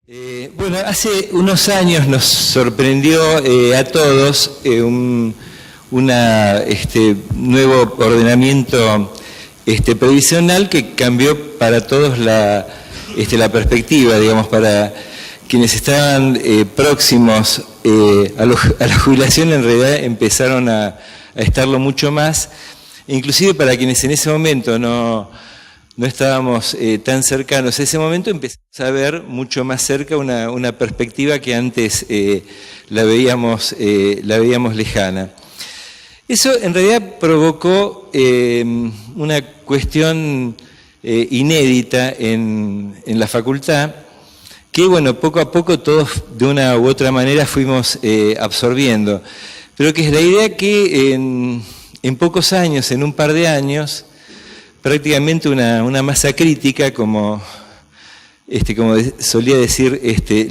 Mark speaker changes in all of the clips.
Speaker 1: Bueno, hace unos años nos sorprendió a todos un nuevo ordenamiento previsional que cambió para todos la perspectiva, digamos, para quienes estaban próximos a la jubilación. En realidad empezaron a estarlo mucho más, inclusive para quienes en ese momento no estábamos tan cercanos a ese momento, empezamos a ver mucho más cerca una perspectiva que antes la veíamos lejana. Eso en realidad provocó una cuestión inédita en la facultad, que bueno, poco a poco todos de una u otra manera fuimos absorbiendo, pero que es la idea que en pocos años, en un par de años, prácticamente una masa crítica, como solía decir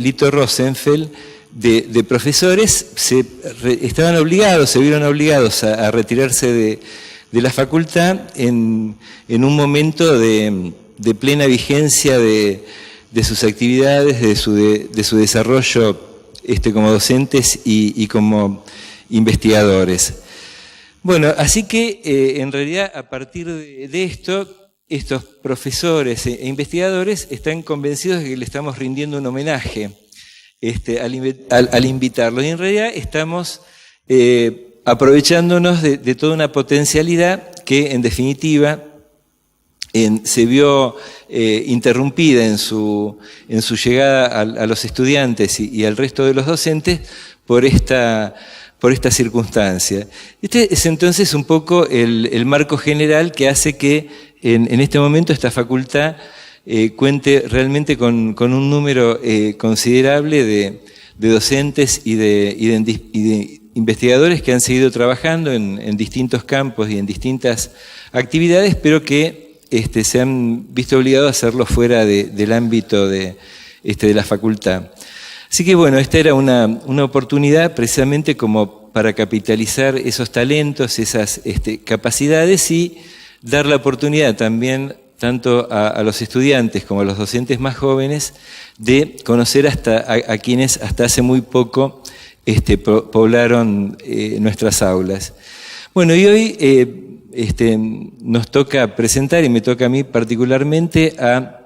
Speaker 1: Lito Rosenfeld, de profesores se vieron obligados a retirarse de la facultad en un momento de plena vigencia de sus actividades, de su desarrollo como docentes y como investigadores. Bueno, así que en realidad a partir de esto, estos profesores e investigadores están convencidos de que le estamos rindiendo un homenaje al invitarlos. Y en realidad estamos aprovechándonos de toda una potencialidad que en definitiva se vio interrumpida en su llegada a los estudiantes y al resto de los docentes por esta circunstancia. Este es entonces un poco el marco general que hace que en este momento esta facultad cuente realmente con un número considerable de docentes y de investigadores que han seguido trabajando en distintos campos y en distintas actividades, pero que se han visto obligados a hacerlo fuera del ámbito de la facultad. Así que bueno, esta era una oportunidad precisamente como para capitalizar esos talentos, esas capacidades y dar la oportunidad también tanto a los estudiantes como a los docentes más jóvenes de conocer a quienes hasta hace muy poco poblaron nuestras aulas. Bueno, y hoy nos toca presentar, y me toca a mí particularmente, a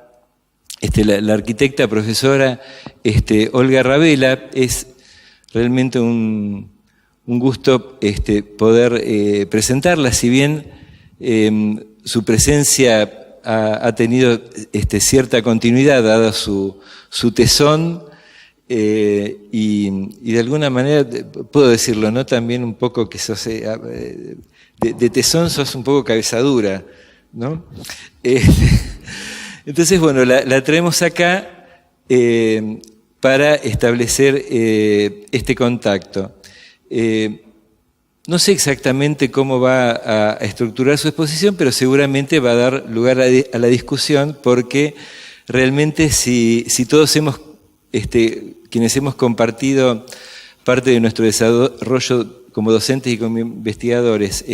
Speaker 1: la arquitecta profesora Olga Ravela. Es realmente un gusto poder presentarla, si bien su presencia ha tenido cierta continuidad dado su tesón y de alguna manera, puedo decirlo, ¿no? También un poco que sos de tesón, sos un poco cabezadura, ¿no? Entonces, bueno, la traemos acá para establecer este contacto. No sé exactamente cómo va a estructurar su exposición, pero seguramente va a dar lugar a la discusión, porque realmente si todos quienes hemos compartido parte de nuestro desarrollo como docentes y como investigadores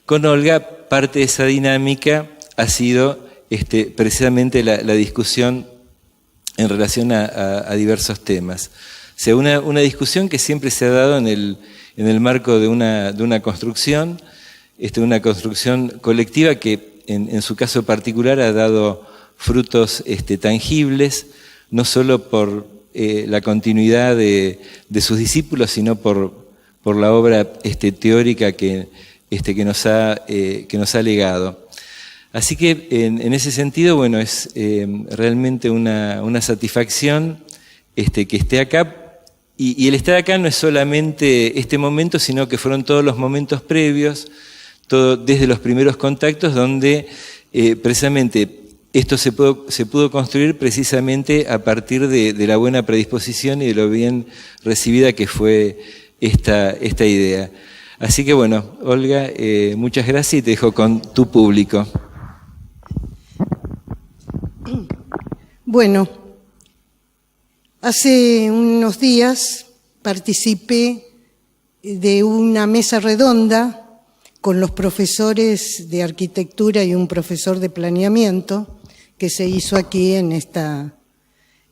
Speaker 1: con Olga, parte de esa dinámica ha sido precisamente la discusión en relación a diversos temas. O sea, una discusión que siempre se ha dado en el marco de una construcción, una construcción colectiva que en su caso particular ha dado frutos tangibles, no solo por la continuidad de sus discípulos, sino por la obra teórica que nos ha legado. Así que en ese sentido, bueno, es realmente una satisfacción que esté acá. Y el estar acá no es solamente este momento, sino que fueron todos los momentos previos, todo desde los primeros contactos, donde precisamente esto se pudo construir precisamente a partir de la buena predisposición y de lo bien recibida que fue esta idea. Así que bueno, Olga, muchas gracias y te dejo con tu público.
Speaker 2: Bueno, hace unos días participé de una mesa redonda con los profesores de arquitectura y un profesor de planeamiento que se hizo aquí en esta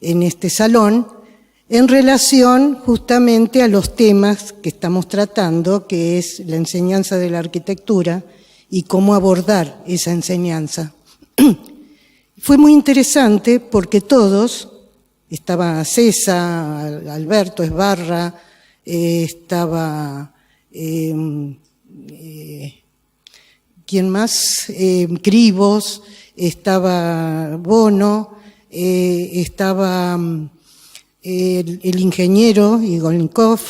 Speaker 2: en este salón en relación justamente a los temas que estamos tratando, que es la enseñanza de la arquitectura y cómo abordar esa enseñanza. Fue muy interesante porque todos, estaba César, Alberto Esbarra, estaba, ¿quién más? Cribos, estaba Bono, estaba el ingeniero Igolnikov,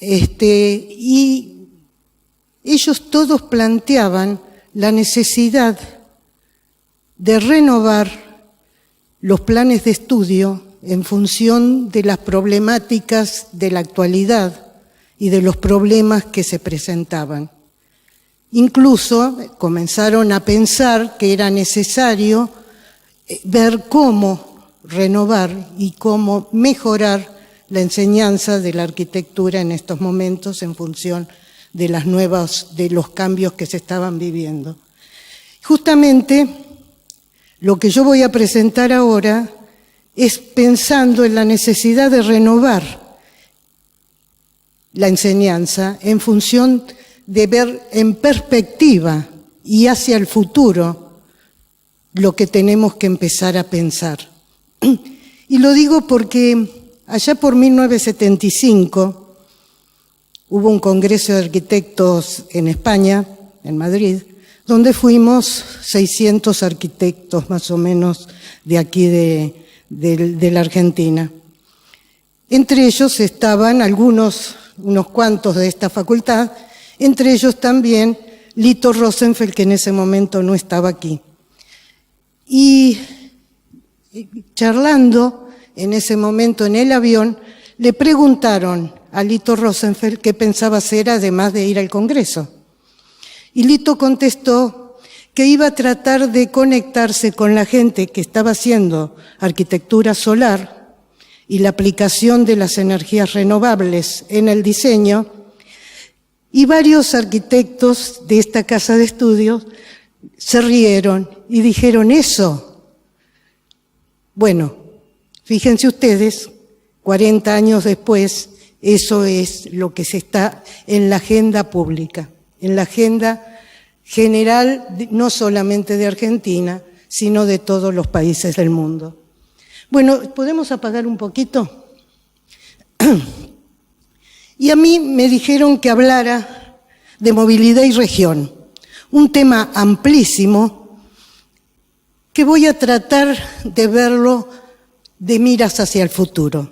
Speaker 2: y ellos todos planteaban la necesidad de renovar los planes de estudio en función de las problemáticas de la actualidad y de los problemas que se presentaban. Incluso comenzaron a pensar que era necesario ver cómo renovar y cómo mejorar la enseñanza de la arquitectura en estos momentos en función de de los cambios que se estaban viviendo. Justamente lo que yo voy a presentar ahora es pensando en la necesidad de renovar la enseñanza en función de ver en perspectiva y hacia el futuro lo que tenemos que empezar a pensar. Y lo digo porque allá por 1975 hubo un congreso de arquitectos en España, en Madrid, donde fuimos 600 arquitectos más o menos de aquí de la Argentina. Entre ellos estaban unos cuantos de esta facultad, entre ellos también Lito Rosenfeld, que en ese momento no estaba aquí. Y charlando en ese momento en el avión, le preguntaron a Lito Rosenfeld qué pensaba hacer además de ir al Congreso. Y Lito contestó que iba a tratar de conectarse con la gente que estaba haciendo arquitectura solar y la aplicación de las energías renovables en el diseño, y varios arquitectos de esta casa de estudios se rieron y dijeron eso. Bueno, fíjense ustedes, 40 años después, eso es lo que se está en la agenda pública, en la agenda general, no solamente de Argentina, sino de todos los países del mundo. Bueno, ¿podemos apagar un poquito? Y a mí me dijeron que hablara de movilidad y región, un tema amplísimo que voy a tratar de verlo de miras hacia el futuro,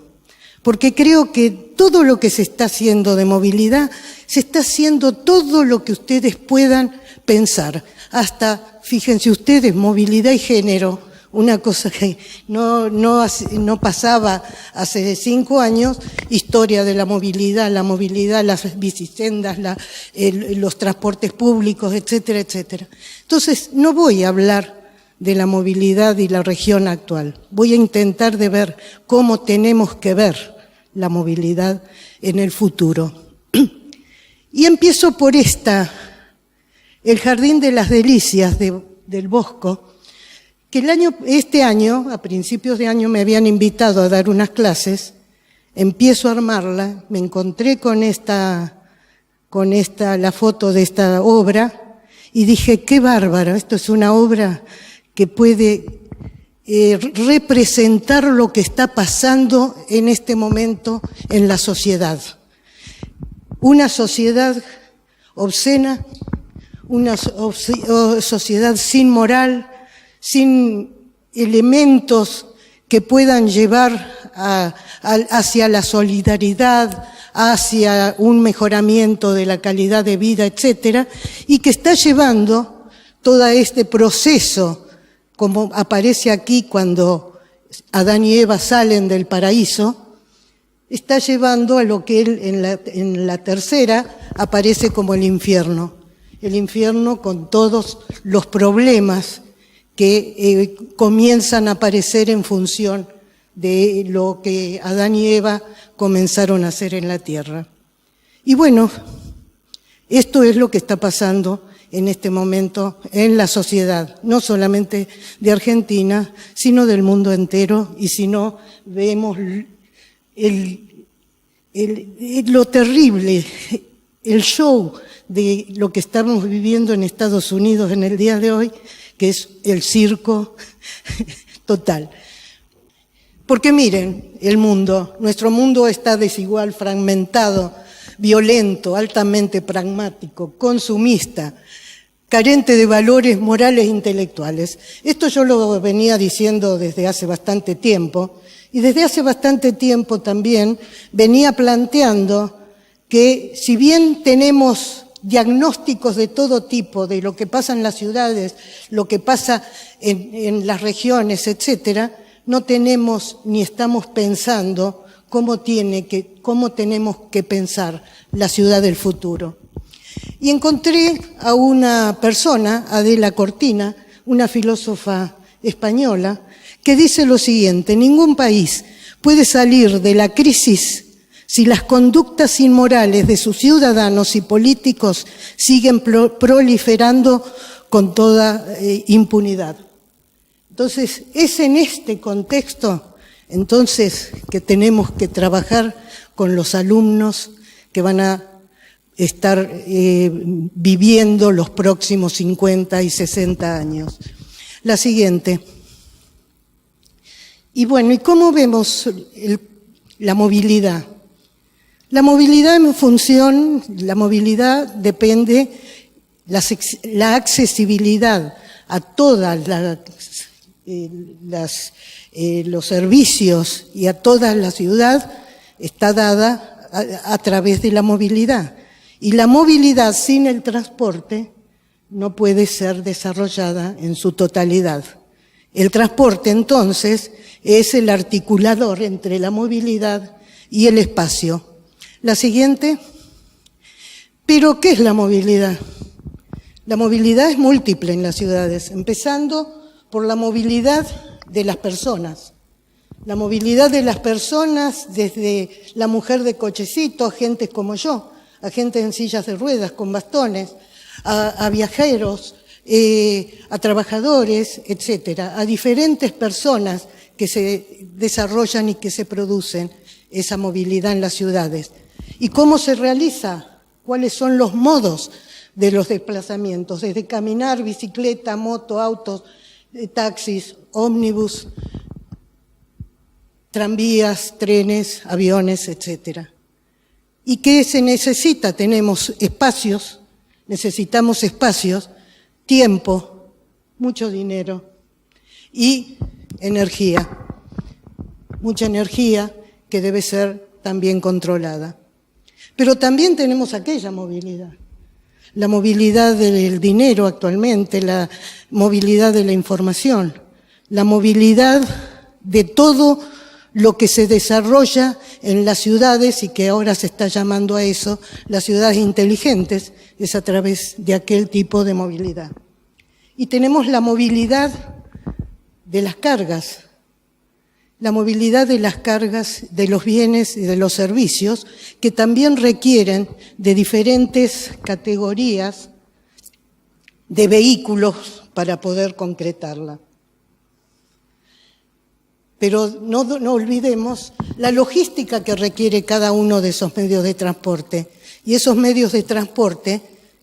Speaker 2: porque creo que todo lo que se está haciendo de movilidad, se está haciendo todo lo que ustedes puedan pensar, hasta, fíjense ustedes, movilidad y género, una cosa que no pasaba hace 5 años, historia de la movilidad, las bicisendas, los transportes públicos, etcétera, etcétera. Entonces, no voy a hablar de la movilidad y la región actual. Voy a intentar de ver cómo tenemos que ver la movilidad en el futuro. Y empiezo por el Jardín de las Delicias del Bosco, que este año, a principios de año, me habían invitado a dar unas clases. Empiezo a armarla, me encontré con la foto de esta obra y dije, qué bárbaro, esto es una obra que puede representar lo que está pasando en este momento en la sociedad. Una sociedad obscena, una sociedad sin moral, sin elementos que puedan llevar hacia la solidaridad, hacia un mejoramiento de la calidad de vida, etcétera, y que está llevando todo este proceso, como aparece aquí cuando Adán y Eva salen del paraíso, está llevando a lo que él en la tercera aparece como el infierno con todos los problemas que comienzan a aparecer en función de lo que Adán y Eva comenzaron a hacer en la tierra. Y bueno, esto es lo que está pasando en este momento en la sociedad, no solamente de Argentina, sino del mundo entero, y si no, vemos lo terrible, el show de lo que estamos viviendo en Estados Unidos en el día de hoy, que es el circo total. Porque miren, nuestro mundo está desigual, fragmentado, violento, altamente pragmático, consumista, carente de valores morales e intelectuales. Esto yo lo venía diciendo desde hace bastante tiempo, y desde hace bastante tiempo también venía planteando que si bien tenemos diagnósticos de todo tipo de lo que pasa en las ciudades, lo que pasa en las regiones, etcétera, no tenemos ni estamos pensando cómo tenemos que pensar la ciudad del futuro. Y encontré a una persona, Adela Cortina, una filósofa española, que dice lo siguiente: ningún país puede salir de la crisis si las conductas inmorales de sus ciudadanos y políticos siguen proliferando con toda impunidad. Entonces, es en este contexto entonces que tenemos que trabajar con los alumnos que van a estar viviendo los próximos 50 y 60 años. La siguiente. Y bueno, ¿y cómo vemos la movilidad? La movilidad depende la accesibilidad a todas los servicios y a toda la ciudad está dada a través de la movilidad. Y la movilidad sin el transporte no puede ser desarrollada en su totalidad. El transporte, entonces, es el articulador entre la movilidad y el espacio. La siguiente. ¿Pero qué es la movilidad? La movilidad es múltiple en las ciudades, empezando por la movilidad de las personas. La movilidad de las personas, desde la mujer de cochecito, a gente como yo, a gente en sillas de ruedas, con bastones, a viajeros, a trabajadores, etcétera, a diferentes personas que se desarrollan y que se producen esa movilidad en las ciudades. ¿Y cómo se realiza? ¿Cuáles son los modos de los desplazamientos? Desde caminar, bicicleta, moto, autos, taxis, ómnibus, tranvías, trenes, aviones, etcétera. ¿Y qué se necesita? Tenemos espacios, necesitamos espacios, tiempo, mucho dinero y energía. Mucha energía que debe ser también controlada. Pero también tenemos aquella movilidad. La movilidad del dinero actualmente, la movilidad de la información, la movilidad de todo lo que se desarrolla en las ciudades y que ahora se está llamando a eso las ciudades inteligentes, es a través de aquel tipo de movilidad. Y tenemos la movilidad de las cargas, la movilidad de las cargas, de los bienes y de los servicios, que también requieren de diferentes categorías de vehículos para poder concretarla. Pero no olvidemos la logística que requiere cada uno de esos medios de transporte. Y esos medios de transporte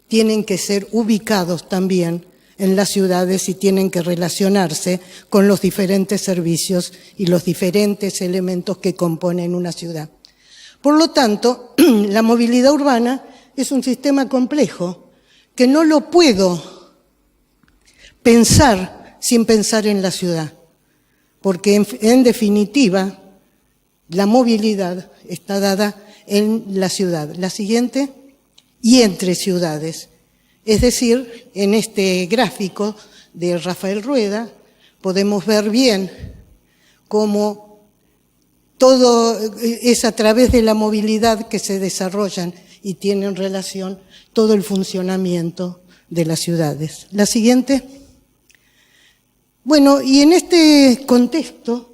Speaker 2: tienen que ser ubicados también en las ciudades y tienen que relacionarse con los diferentes servicios y los diferentes elementos que componen una ciudad. Por lo tanto, la movilidad urbana es un sistema complejo que no lo puedo pensar sin pensar en la ciudad, porque en definitiva la movilidad está dada en la ciudad. La siguiente, y entre ciudades. Es decir, en este gráfico de Rafael Rueda podemos ver bien cómo todo es a través de la movilidad que se desarrollan y tienen relación todo el funcionamiento de las ciudades. La siguiente. Bueno, y en este contexto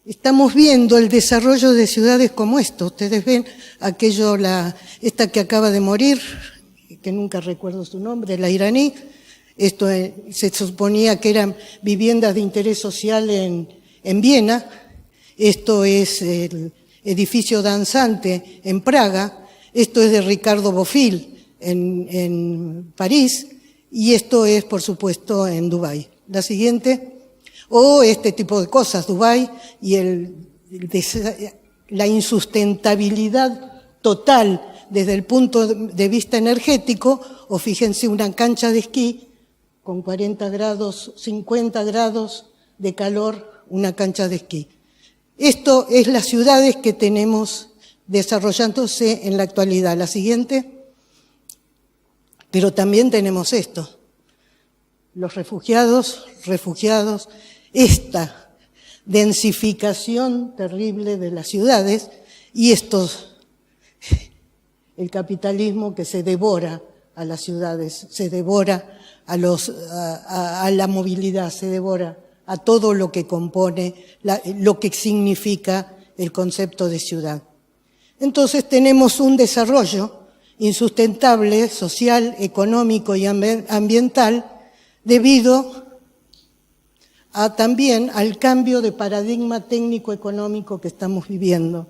Speaker 2: estamos viendo el desarrollo de ciudades como esto. Ustedes ven esta que acaba de morir, que nunca recuerdo su nombre, la iraní. Esto se suponía que eran viviendas de interés social en Viena. Esto es el edificio danzante en Praga. Esto es de Ricardo Bofill en París. Y esto es, por supuesto, en Dubái. La siguiente, o este tipo de cosas, Dubái y la insustentabilidad total desde el punto de vista energético, o fíjense una cancha de esquí con 40 grados, 50 grados de calor, una cancha de esquí. Esto es las ciudades que tenemos desarrollándose en la actualidad. La siguiente. Pero también tenemos esto, los refugiados, esta densificación terrible de las ciudades y el capitalismo que se devora a las ciudades, se devora a la movilidad, se devora a todo lo que compone, lo que significa el concepto de ciudad. Entonces tenemos un desarrollo insustentable, social, económico y ambiental, debido también al cambio de paradigma técnico-económico que estamos viviendo,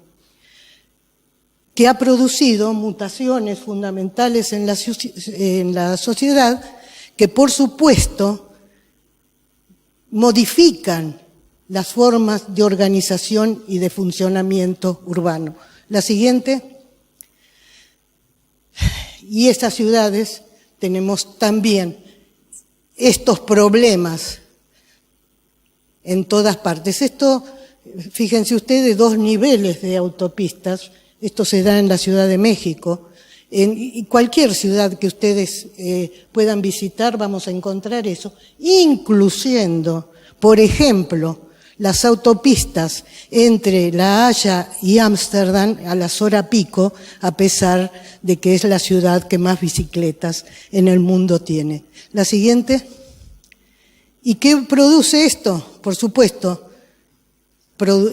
Speaker 2: que ha producido mutaciones fundamentales en la sociedad que, por supuesto, modifican las formas de organización y de funcionamiento urbano. La siguiente. Y esas ciudades tenemos también estos problemas en todas partes. Esto, fíjense ustedes, 2 niveles de autopistas. Esto se da en la Ciudad de México. En cualquier ciudad que ustedes puedan visitar vamos a encontrar eso, incluyendo, por ejemplo, las autopistas entre La Haya y Ámsterdam a las horas pico, a pesar de que es la ciudad que más bicicletas en el mundo tiene. La siguiente. ¿Y qué produce esto? Por supuesto,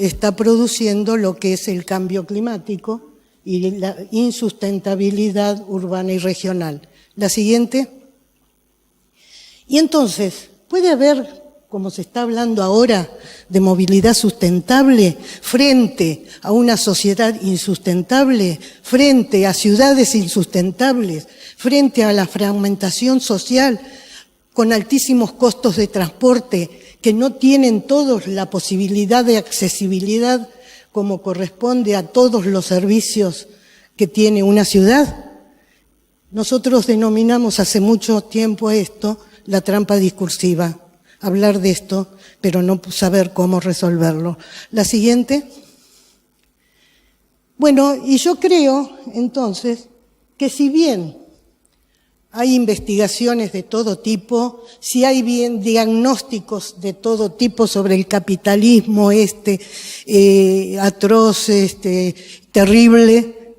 Speaker 2: está produciendo lo que es el cambio climático y la insustentabilidad urbana y regional. La siguiente. Y entonces, ¿puede haber, como se está hablando ahora, de movilidad sustentable frente a una sociedad insustentable, frente a ciudades insustentables, frente a la fragmentación social con altísimos costos de transporte que no tienen todos la posibilidad de accesibilidad como corresponde a todos los servicios que tiene una ciudad? Nosotros denominamos hace mucho tiempo esto la trampa discursiva. Hablar de esto, pero no saber cómo resolverlo. La siguiente. Bueno, y yo creo, entonces, que si bien hay investigaciones de todo tipo, si hay bien diagnósticos de todo tipo sobre el capitalismo atroz, terrible,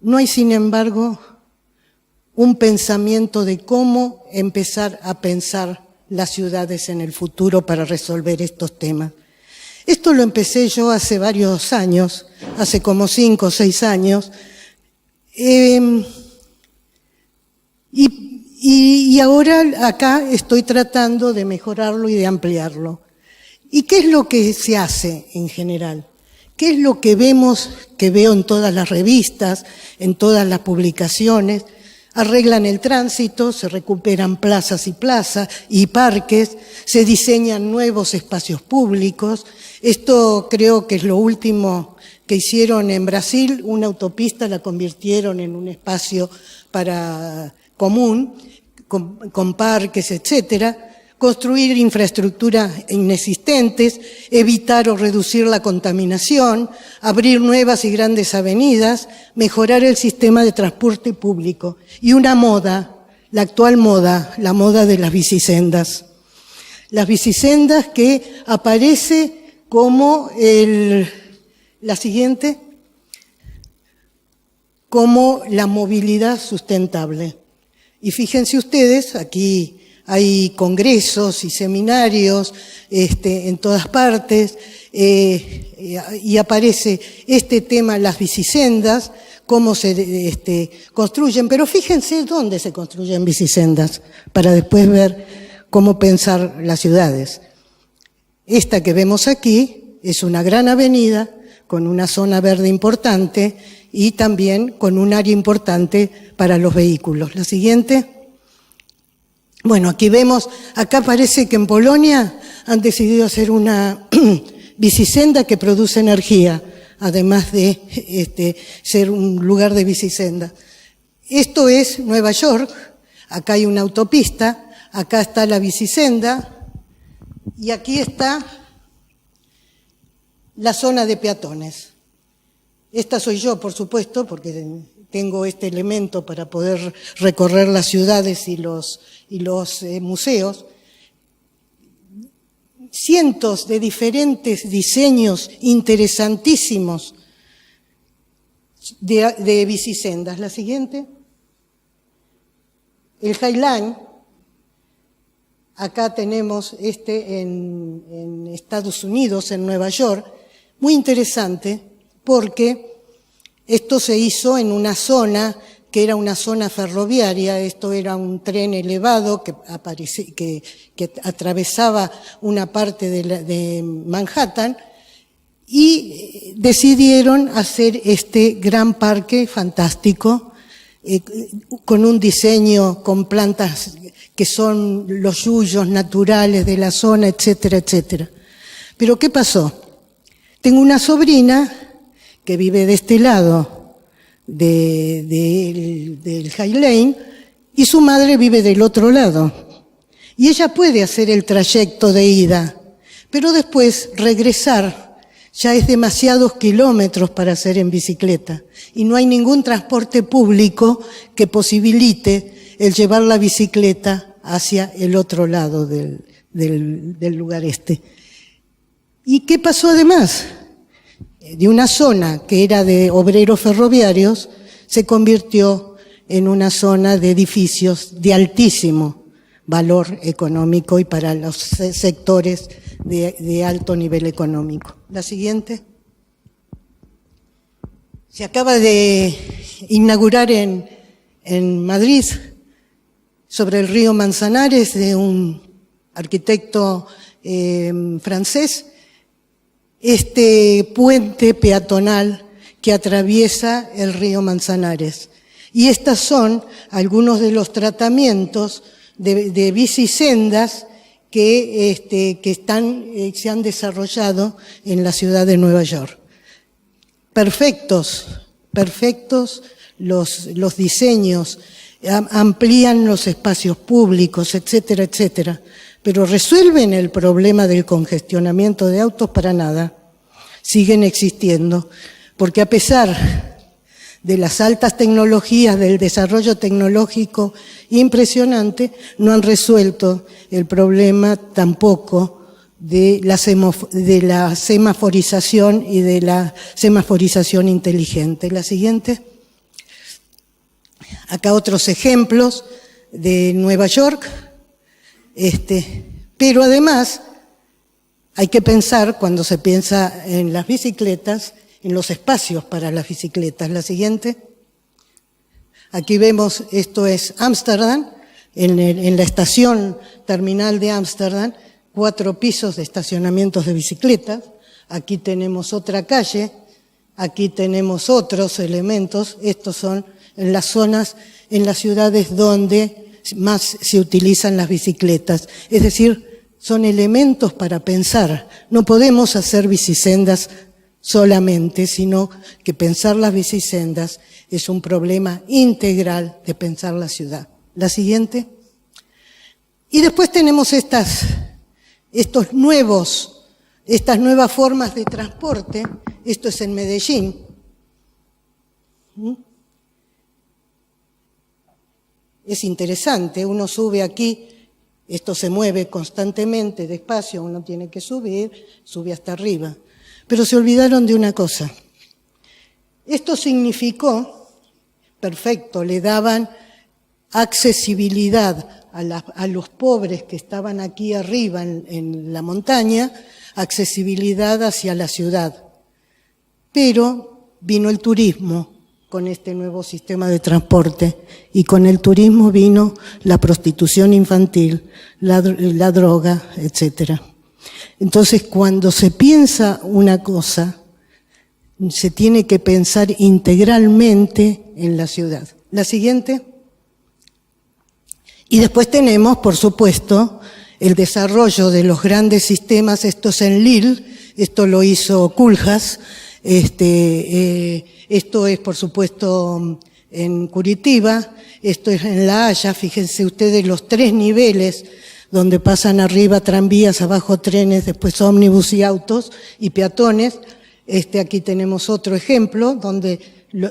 Speaker 2: no hay, sin embargo, un pensamiento de cómo empezar a pensar las ciudades en el futuro para resolver estos temas. Esto lo empecé yo hace varios años, hace como 5 o 6 años, y ahora acá estoy tratando de mejorarlo y de ampliarlo. ¿Y qué es lo que se hace en general? ¿Qué es lo que veo en todas las revistas, en todas las publicaciones? Arreglan el tránsito, se recuperan plazas y parques, se diseñan nuevos espacios públicos. Esto creo que es lo último que hicieron en Brasil, una autopista la convirtieron en un espacio común, con parques, etcétera. Construir infraestructuras inexistentes, evitar o reducir la contaminación, abrir nuevas y grandes avenidas, mejorar el sistema de transporte público. Y una moda, la actual moda, la moda de las bicisendas. Las bicisendas que aparece como la siguiente, como la movilidad sustentable. Y fíjense ustedes, aquí hay congresos y seminarios en todas partes, y aparece este tema, las bicisendas, cómo se construyen, pero fíjense dónde se construyen bicisendas, para después ver cómo pensar las ciudades. Esta que vemos aquí es una gran avenida con una zona verde importante y también con un área importante para los vehículos. La siguiente. Bueno, aquí vemos, acá parece que en Polonia han decidido hacer una bicisenda que produce energía, además de ser un lugar de bicisenda. Esto es Nueva York, acá hay una autopista, acá está la bicisenda y aquí está la zona de peatones. Esta soy yo, por supuesto, porque tengo este elemento para poder recorrer las ciudades y los museos. Cientos de diferentes diseños interesantísimos de bicisendas. La siguiente. El High Line. Acá tenemos en Estados Unidos, en Nueva York. Muy interesante porque esto se hizo en una zona que era una zona ferroviaria, esto era un tren elevado que atravesaba una parte de Manhattan, y decidieron hacer este gran parque fantástico, con un diseño con plantas que son los yuyos naturales de la zona, etcétera, etcétera. Pero ¿qué pasó? Tengo una sobrina que vive de este lado del High Lane, y su madre vive del otro lado. Y ella puede hacer el trayecto de ida, pero después regresar ya es demasiados kilómetros para hacer en bicicleta. Y no hay ningún transporte público que posibilite el llevar la bicicleta hacia el otro lado del lugar este. ¿Y qué pasó además? De una zona que era de obreros ferroviarios, se convirtió en una zona de edificios de altísimo valor económico y para los sectores de alto nivel económico. La siguiente. Se acaba de inaugurar en Madrid, sobre el río Manzanares, de un arquitecto francés, este puente peatonal que atraviesa el río Manzanares. Y estos son algunos de los tratamientos de bicisendas que se han desarrollado en la ciudad de Nueva York. Perfectos los diseños, amplían los espacios públicos, etcétera, etcétera. Pero resuelven el problema del congestionamiento de autos para nada. Siguen existiendo, porque a pesar de las altas tecnologías, del desarrollo tecnológico impresionante, no han resuelto el problema tampoco de la semaforización y de la semaforización inteligente. La siguiente. Acá otros ejemplos de Nueva York. Pero además hay que pensar, cuando se piensa en las bicicletas, en los espacios para las bicicletas. La siguiente. Aquí vemos, esto es Ámsterdam, en la estación terminal de Ámsterdam, 4 pisos de estacionamientos de bicicletas. Aquí tenemos otra calle, aquí tenemos otros elementos. Estos son en las zonas, en las ciudades donde más se utilizan las bicicletas. Es decir, son elementos para pensar. No podemos hacer bicisendas solamente, sino que pensar las bicisendas es un problema integral de pensar la ciudad. La siguiente. Y después tenemos estas nuevas formas de transporte. Esto es en Medellín. Es interesante, uno sube aquí, esto se mueve constantemente, despacio, uno tiene que subir, sube hasta arriba. Pero se olvidaron de una cosa. Esto significó, perfecto, le daban accesibilidad a los pobres que estaban aquí arriba en la montaña accesibilidad hacia la ciudad. Pero vino el turismo con este nuevo sistema de transporte y con el turismo vino la prostitución infantil, la droga, etc. Entonces, cuando se piensa una cosa, se tiene que pensar integralmente en la ciudad. La siguiente. Y después tenemos, por supuesto, el desarrollo de los grandes sistemas. Esto es en Lille, esto lo hizo Koolhaas, esto es, por supuesto, en Curitiba, esto es en La Haya. Fíjense ustedes los 3 niveles donde pasan arriba tranvías, abajo trenes, después ómnibus y autos y peatones. Aquí tenemos otro ejemplo donde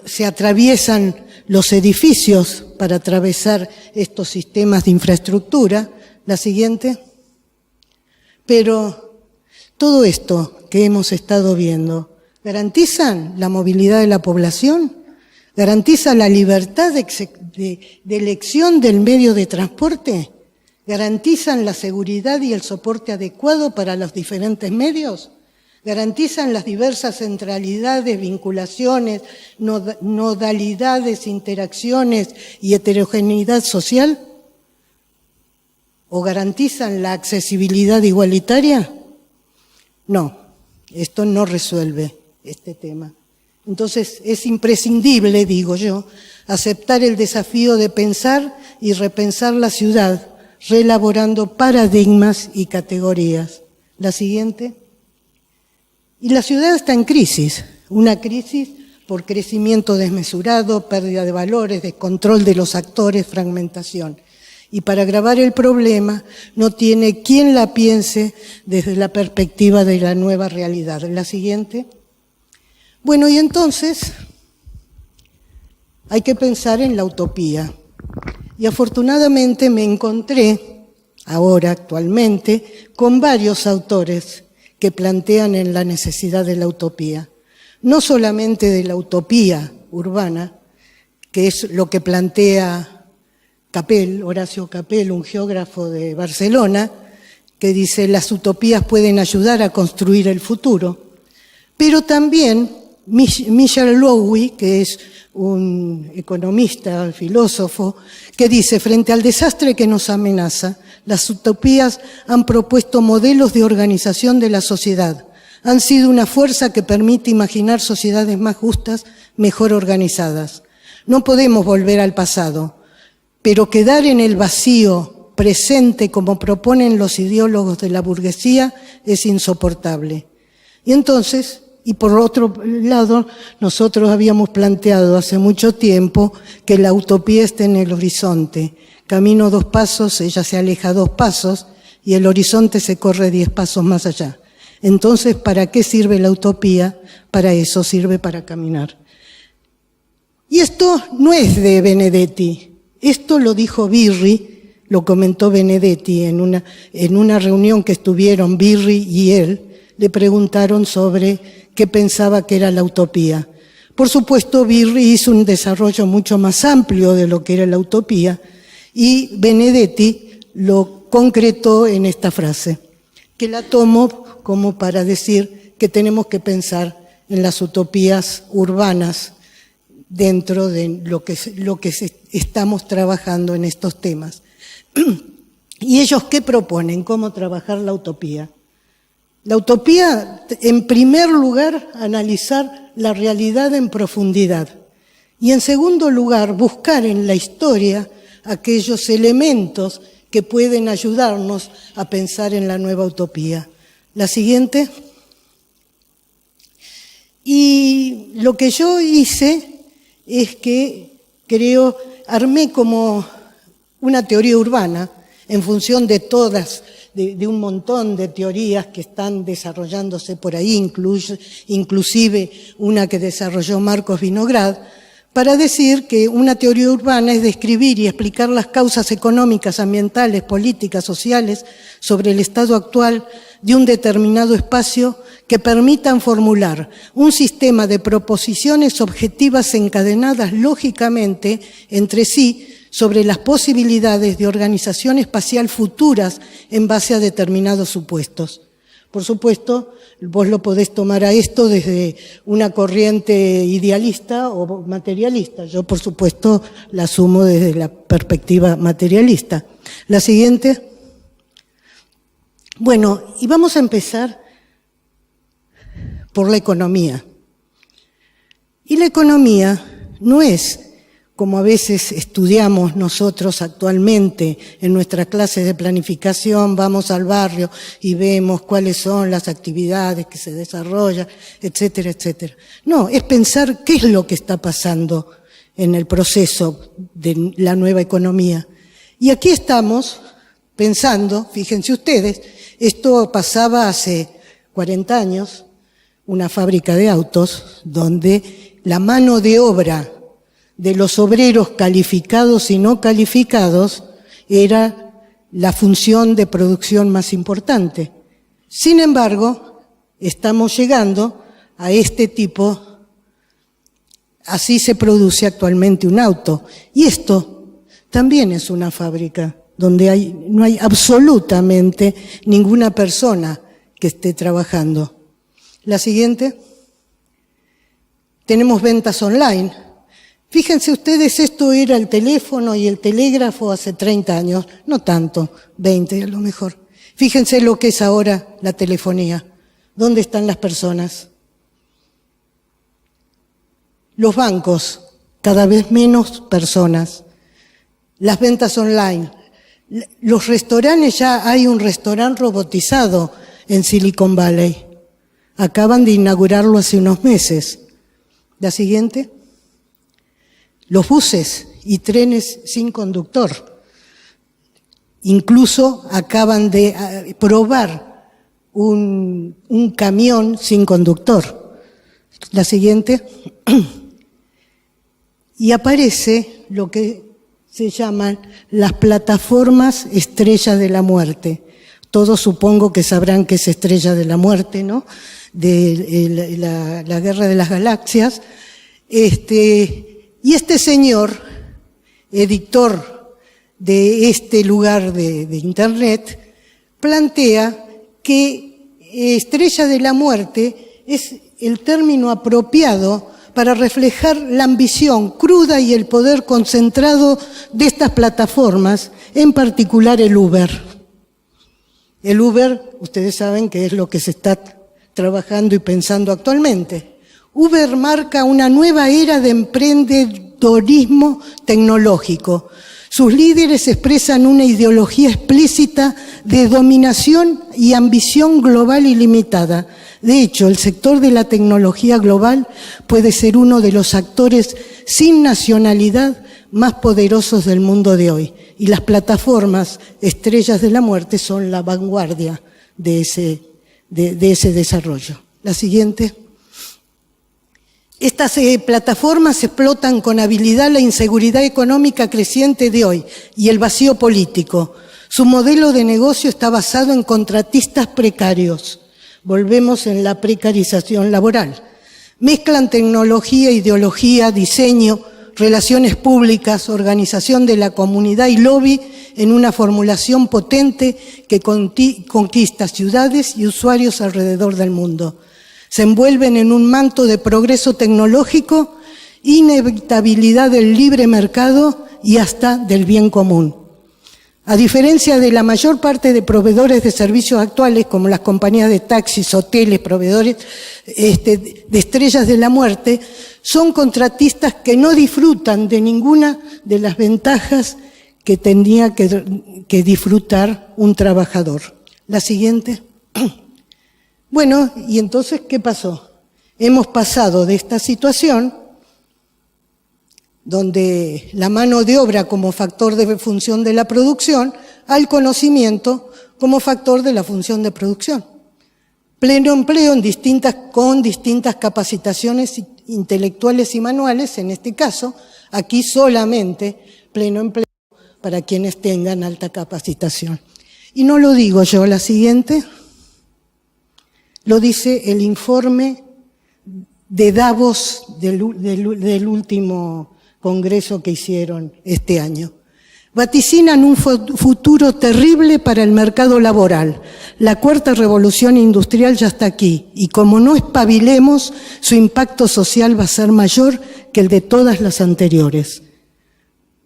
Speaker 2: se atraviesan los edificios para atravesar estos sistemas de infraestructura. La siguiente. Pero todo esto que hemos estado viendo, ¿garantizan la movilidad de la población? ¿Garantiza la libertad de elección del medio de transporte? ¿Garantizan la seguridad y el soporte adecuado para los diferentes medios? ¿Garantizan las diversas centralidades, vinculaciones, nodalidades, interacciones y heterogeneidad social? ¿O garantizan la accesibilidad igualitaria? No, esto no resuelve este tema. Entonces es imprescindible, digo yo, aceptar el desafío de pensar y repensar la ciudad, reelaborando paradigmas y categorías. La siguiente. Y la ciudad está en crisis, una crisis por crecimiento desmesurado, pérdida de valores, descontrol de los actores, fragmentación. Y para agravar el problema no tiene quien la piense desde la perspectiva de la nueva realidad. La siguiente. Bueno, y entonces hay que pensar en la utopía. Y afortunadamente me encontré, ahora actualmente, con varios autores que plantean en la necesidad de la utopía. No solamente de la utopía urbana, que es lo que plantea Capell, Horacio Capell, un geógrafo de Barcelona, que dice las utopías pueden ayudar a construir el futuro, pero también Michel Lowy, que es un economista, filósofo, que dice, frente al desastre que nos amenaza, las utopías han propuesto modelos de organización de la sociedad, han sido una fuerza que permite imaginar sociedades más justas, mejor organizadas. No podemos volver al pasado, pero quedar en el vacío presente como proponen los ideólogos de la burguesía es insoportable. Y entonces, y por otro lado, nosotros habíamos planteado hace mucho tiempo que la utopía está en el horizonte. Camino 2 pasos, ella se aleja 2 pasos y el horizonte se corre 10 pasos más allá. Entonces, ¿para qué sirve la utopía? Para eso sirve, para caminar. Y esto no es de Benedetti. Esto lo dijo Birri, lo comentó Benedetti en una reunión que estuvieron Birri y él. Le preguntaron sobre qué pensaba que era la utopía. Por supuesto, Birri hizo un desarrollo mucho más amplio de lo que era la utopía y Benedetti lo concretó en esta frase, que la tomo como para decir que tenemos que pensar en las utopías urbanas dentro de lo que estamos trabajando en estos temas. ¿Y ellos qué proponen? ¿Cómo trabajar la utopía? La utopía, en primer lugar, analizar la realidad en profundidad. Y en segundo lugar, buscar en la historia aquellos elementos que pueden ayudarnos a pensar en la nueva utopía. La siguiente. Y lo que yo hice es que armé como una teoría urbana en función de todas, de un montón de teorías que están desarrollándose por ahí, inclusive una que desarrolló Marcos Vinograd, para decir que una teoría urbana es describir y explicar las causas económicas, ambientales, políticas, sociales sobre el estado actual de un determinado espacio que permitan formular un sistema de proposiciones objetivas encadenadas lógicamente entre sí sobre las posibilidades de organización espacial futuras en base a determinados supuestos. Por supuesto, vos lo podés tomar a esto desde una corriente idealista o materialista. Yo, por supuesto, la asumo desde la perspectiva materialista. La siguiente. Bueno, y vamos a empezar por la economía. Y la economía no es, como a veces estudiamos nosotros actualmente en nuestras clases de planificación, vamos al barrio y vemos cuáles son las actividades que se desarrollan, etcétera, etcétera. No, es pensar qué es lo que está pasando en el proceso de la nueva economía. Y aquí estamos pensando, fíjense ustedes, esto pasaba hace 40 años, una fábrica de autos, donde la mano de obra de los obreros calificados y no calificados era la función de producción más importante. Sin embargo, estamos llegando a este tipo, así se produce actualmente un auto. Y esto también es una fábrica donde no hay absolutamente ninguna persona que esté trabajando. La siguiente. Tenemos ventas online. Fíjense ustedes, esto era el teléfono y el telégrafo hace 30 años, no tanto, 20 a lo mejor. Fíjense lo que es ahora la telefonía. ¿Dónde están las personas? Los bancos, cada vez menos personas. Las ventas online. Los restaurantes, ya hay un restaurante robotizado en Silicon Valley. Acaban de inaugurarlo hace unos meses. La siguiente. Los buses y trenes sin conductor. Incluso acaban de probar un camión sin conductor. La siguiente. Y aparece lo que se llaman las plataformas estrellas de la muerte. Todos supongo que sabrán que es Estrella de la Muerte, ¿no? De la Guerra de las Galaxias. Y este señor, editor de este lugar de Internet, plantea que Estrella de la Muerte es el término apropiado para reflejar la ambición cruda y el poder concentrado de estas plataformas, en particular el Uber. El Uber, ustedes saben que es lo que se está trabajando y pensando actualmente. Uber marca una nueva era de emprendedorismo tecnológico. Sus líderes expresan una ideología explícita de dominación y ambición global ilimitada. De hecho, el sector de la tecnología global puede ser uno de los actores sin nacionalidad más poderosos del mundo de hoy. Y las plataformas estrellas de la muerte son la vanguardia de ese desarrollo. La siguiente. Estas plataformas explotan con habilidad la inseguridad económica creciente de hoy y el vacío político. Su modelo de negocio está basado en contratistas precarios. Volvemos en la precarización laboral. Mezclan tecnología, ideología, diseño, relaciones públicas, organización de la comunidad y lobby en una formulación potente que conquista ciudades y usuarios alrededor del mundo. Se envuelven en un manto de progreso tecnológico, inevitabilidad del libre mercado y hasta del bien común. A diferencia de la mayor parte de proveedores de servicios actuales, como las compañías de taxis, hoteles, proveedores de estrellas de la muerte, son contratistas que no disfrutan de ninguna de las ventajas que tendría que disfrutar un trabajador. La siguiente. Bueno, y entonces, ¿qué pasó? Hemos pasado de esta situación donde la mano de obra como factor de función de la producción, al conocimiento como factor de la función de producción. Pleno empleo con distintas capacitaciones intelectuales y manuales, en este caso, aquí solamente pleno empleo para quienes tengan alta capacitación. Y no lo digo yo, la siguiente lo dice el informe de Davos del último congreso que hicieron este año. vaticinan un futuro terrible para el mercado laboral. La cuarta revolución industrial ya está aquí y como no espabilemos, su impacto social va a ser mayor que el de todas las anteriores.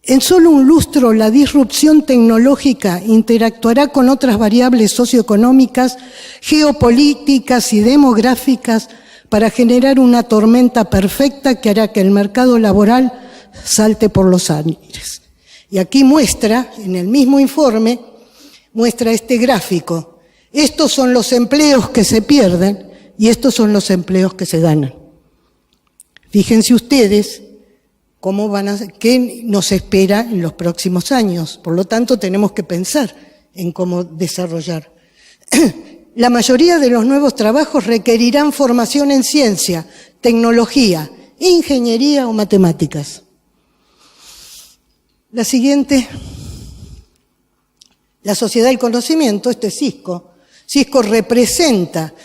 Speaker 2: En solo un lustro, la disrupción tecnológica interactuará con otras variables socioeconómicas, geopolíticas y demográficas para generar una tormenta perfecta que hará que el mercado laboral salte por los aires. Y aquí muestra, en el mismo informe, muestra este gráfico. Estos son los empleos que se pierden y estos son los empleos que se ganan. Fíjense ustedes qué nos espera en los próximos años. Por lo tanto, tenemos que pensar en cómo desarrollar. La mayoría de los nuevos trabajos requerirán formación en ciencia, tecnología, ingeniería o matemáticas. La siguiente, la sociedad del conocimiento, esto es Cisco. Cisco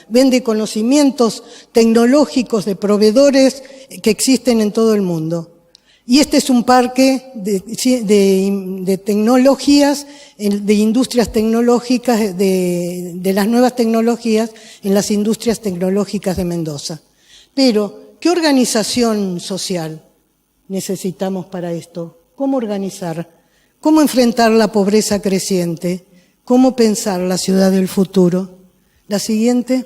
Speaker 2: vende conocimientos tecnológicos de proveedores que existen en todo el mundo. Y este es un parque de tecnologías, de industrias tecnológicas, de las nuevas tecnologías en las industrias tecnológicas de Mendoza. Pero, ¿qué organización social necesitamos para esto? ¿Cómo organizar? ¿Cómo enfrentar la pobreza creciente? ¿Cómo pensar la ciudad del futuro? La siguiente.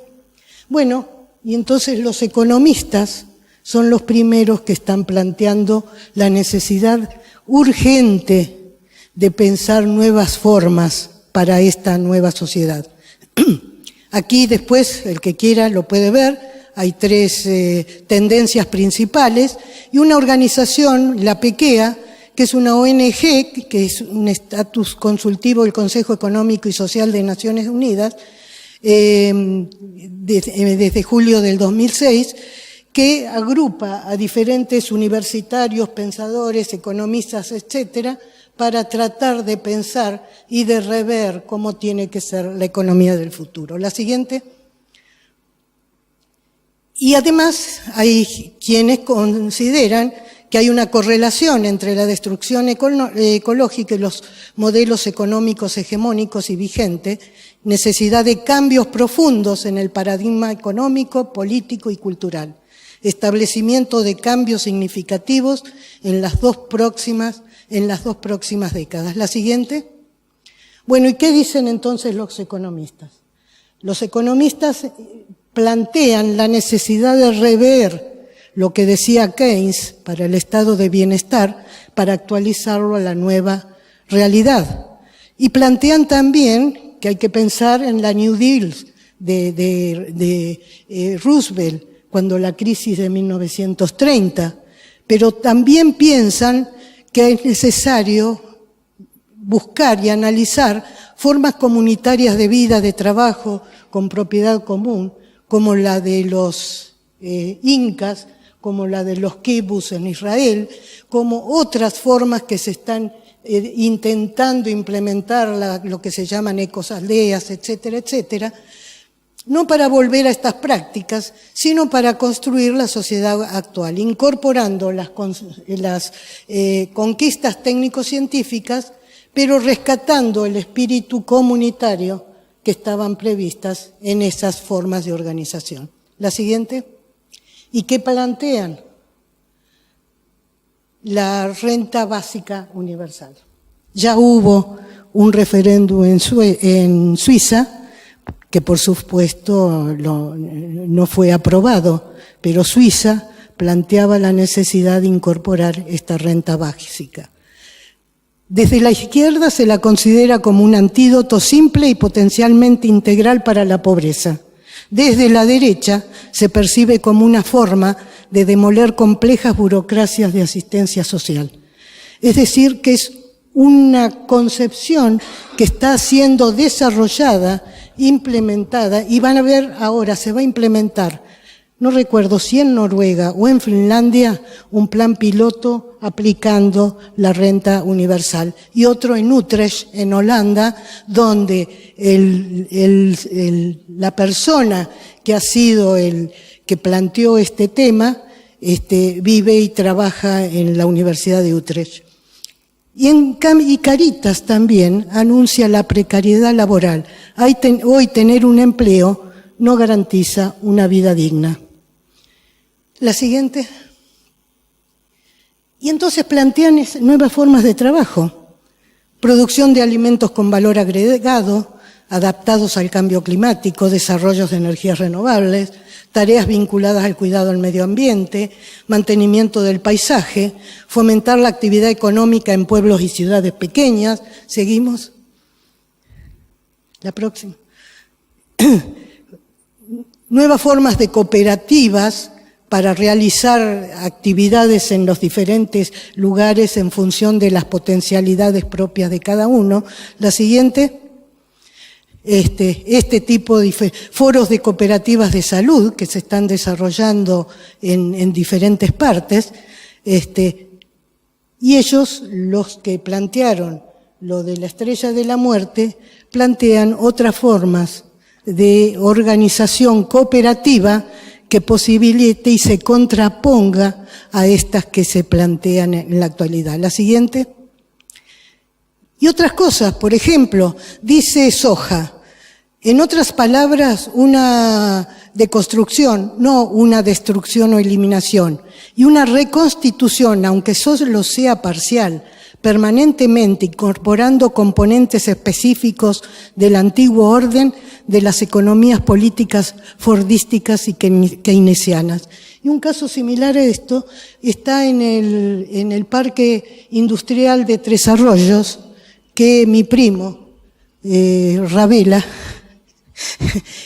Speaker 2: Bueno, y entonces los economistas son los primeros que están planteando la necesidad urgente de pensar nuevas formas para esta nueva sociedad. Aquí después, el que quiera lo puede ver, hay tres tendencias principales y una organización, la PECEA, que es una ONG, que es un estatus consultivo del Consejo Económico y Social de Naciones Unidas, desde julio del 2006, que agrupa a diferentes universitarios, pensadores, economistas, etcétera, para tratar de pensar y de rever cómo tiene que ser la economía del futuro. La siguiente. Y además hay quienes consideran que hay una correlación entre la destrucción ecológica y los modelos económicos hegemónicos y vigentes, necesidad de cambios profundos en el paradigma económico, político y cultural, establecimiento de cambios significativos en las dos próximas décadas. La siguiente. Bueno, ¿y qué dicen entonces los economistas? Los economistas plantean la necesidad de rever lo que decía Keynes para el estado de bienestar, para actualizarlo a la nueva realidad. Y plantean también que hay que pensar en la New Deal de Roosevelt, cuando la crisis de 1930, pero también piensan que es necesario buscar y analizar formas comunitarias de vida, de trabajo, con propiedad común, como la de los incas, como la de los kibbutz en Israel, como otras formas que se están intentando implementar, lo que se llaman ecoaldeas, etcétera, etcétera, no para volver a estas prácticas, sino para construir la sociedad actual, incorporando las conquistas técnico-científicas, pero rescatando el espíritu comunitario que estaban previstas en esas formas de organización. La siguiente. ¿Y qué plantean? La renta básica universal. Ya hubo un referéndum en Suiza, que por supuesto no fue aprobado, pero Suiza planteaba la necesidad de incorporar esta renta básica. Desde la izquierda se la considera como un antídoto simple y potencialmente integral para la pobreza. Desde la derecha se percibe como una forma de demoler complejas burocracias de asistencia social. Es decir, que es una concepción que está siendo desarrollada, implementada, y van a ver ahora, se va a implementar, no recuerdo si en Noruega o en Finlandia, un plan piloto aplicando la renta universal. Y otro en Utrecht, en Holanda, donde la persona que ha sido que planteó este tema, vive y trabaja en la Universidad de Utrecht. Y Caritas también anuncia la precariedad laboral. Hoy tener un empleo no garantiza una vida digna. La siguiente. Y entonces plantean nuevas formas de trabajo. Producción de alimentos con valor agregado, adaptados al cambio climático, desarrollos de energías renovables, tareas vinculadas al cuidado del medio ambiente, mantenimiento del paisaje, fomentar la actividad económica en pueblos y ciudades pequeñas. ¿Seguimos? La próxima. Nuevas formas de cooperativas para realizar actividades en los diferentes lugares en función de las potencialidades propias de cada uno. La siguiente. Este tipo de foros de cooperativas de salud que se están desarrollando en diferentes partes, y ellos, los que plantearon lo de la Estrella de la Muerte, plantean otras formas de organización cooperativa que posibilite y se contraponga a estas que se plantean en la actualidad. La siguiente. Y otras cosas, por ejemplo, dice Soja, en otras palabras, una deconstrucción, no una destrucción o eliminación, y una reconstitución, aunque solo sea parcial, permanentemente incorporando componentes específicos del antiguo orden de las economías políticas fordísticas y keynesianas. Y un caso similar a esto está en el Parque Industrial de Tres Arroyos, que mi primo, Ravela,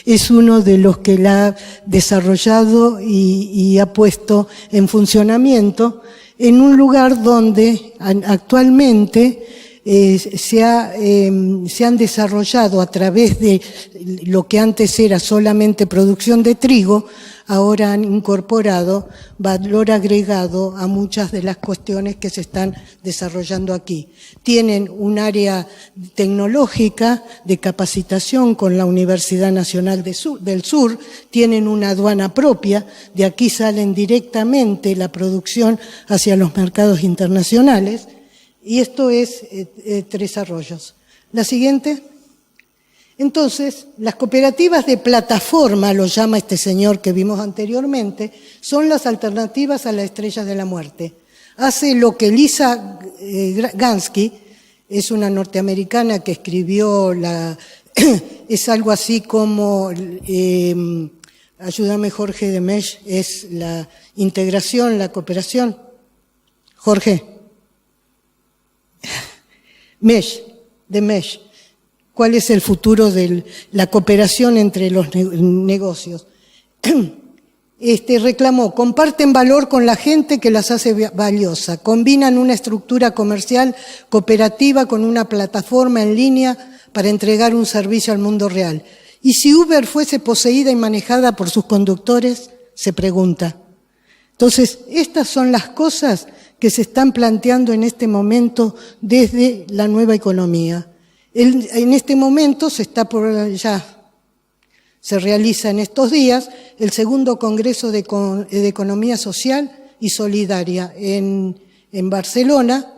Speaker 2: es uno de los que la ha desarrollado y ha puesto en funcionamiento en un lugar donde actualmente se han desarrollado a través de lo que antes era solamente producción de trigo, ahora han incorporado valor agregado a muchas de las cuestiones que se están desarrollando aquí. Tienen un área tecnológica de capacitación con la Universidad Nacional del Sur, tienen una aduana propia, de aquí salen directamente la producción hacia los mercados internacionales, y esto es Tres Arroyos. La siguiente. Entonces, las cooperativas de plataforma, lo llama este señor que vimos anteriormente, son las alternativas a las Estrellas de la Muerte. Hace lo que Lisa Gansky, es una norteamericana que escribió es algo así como, ayúdame Jorge de Mesh, es la integración, la cooperación. Jorge. de Mesh. ¿Cuál es el futuro de la cooperación entre los negocios? Reclamó, comparten valor con la gente que las hace valiosa, combinan una estructura comercial cooperativa con una plataforma en línea para entregar un servicio al mundo real. ¿Y si Uber fuese poseída y manejada por sus conductores? Se pregunta. Entonces, estas son las cosas que se están planteando en este momento desde la nueva economía. En este momento se realiza en estos días el segundo Congreso de Economía Social y Solidaria en Barcelona,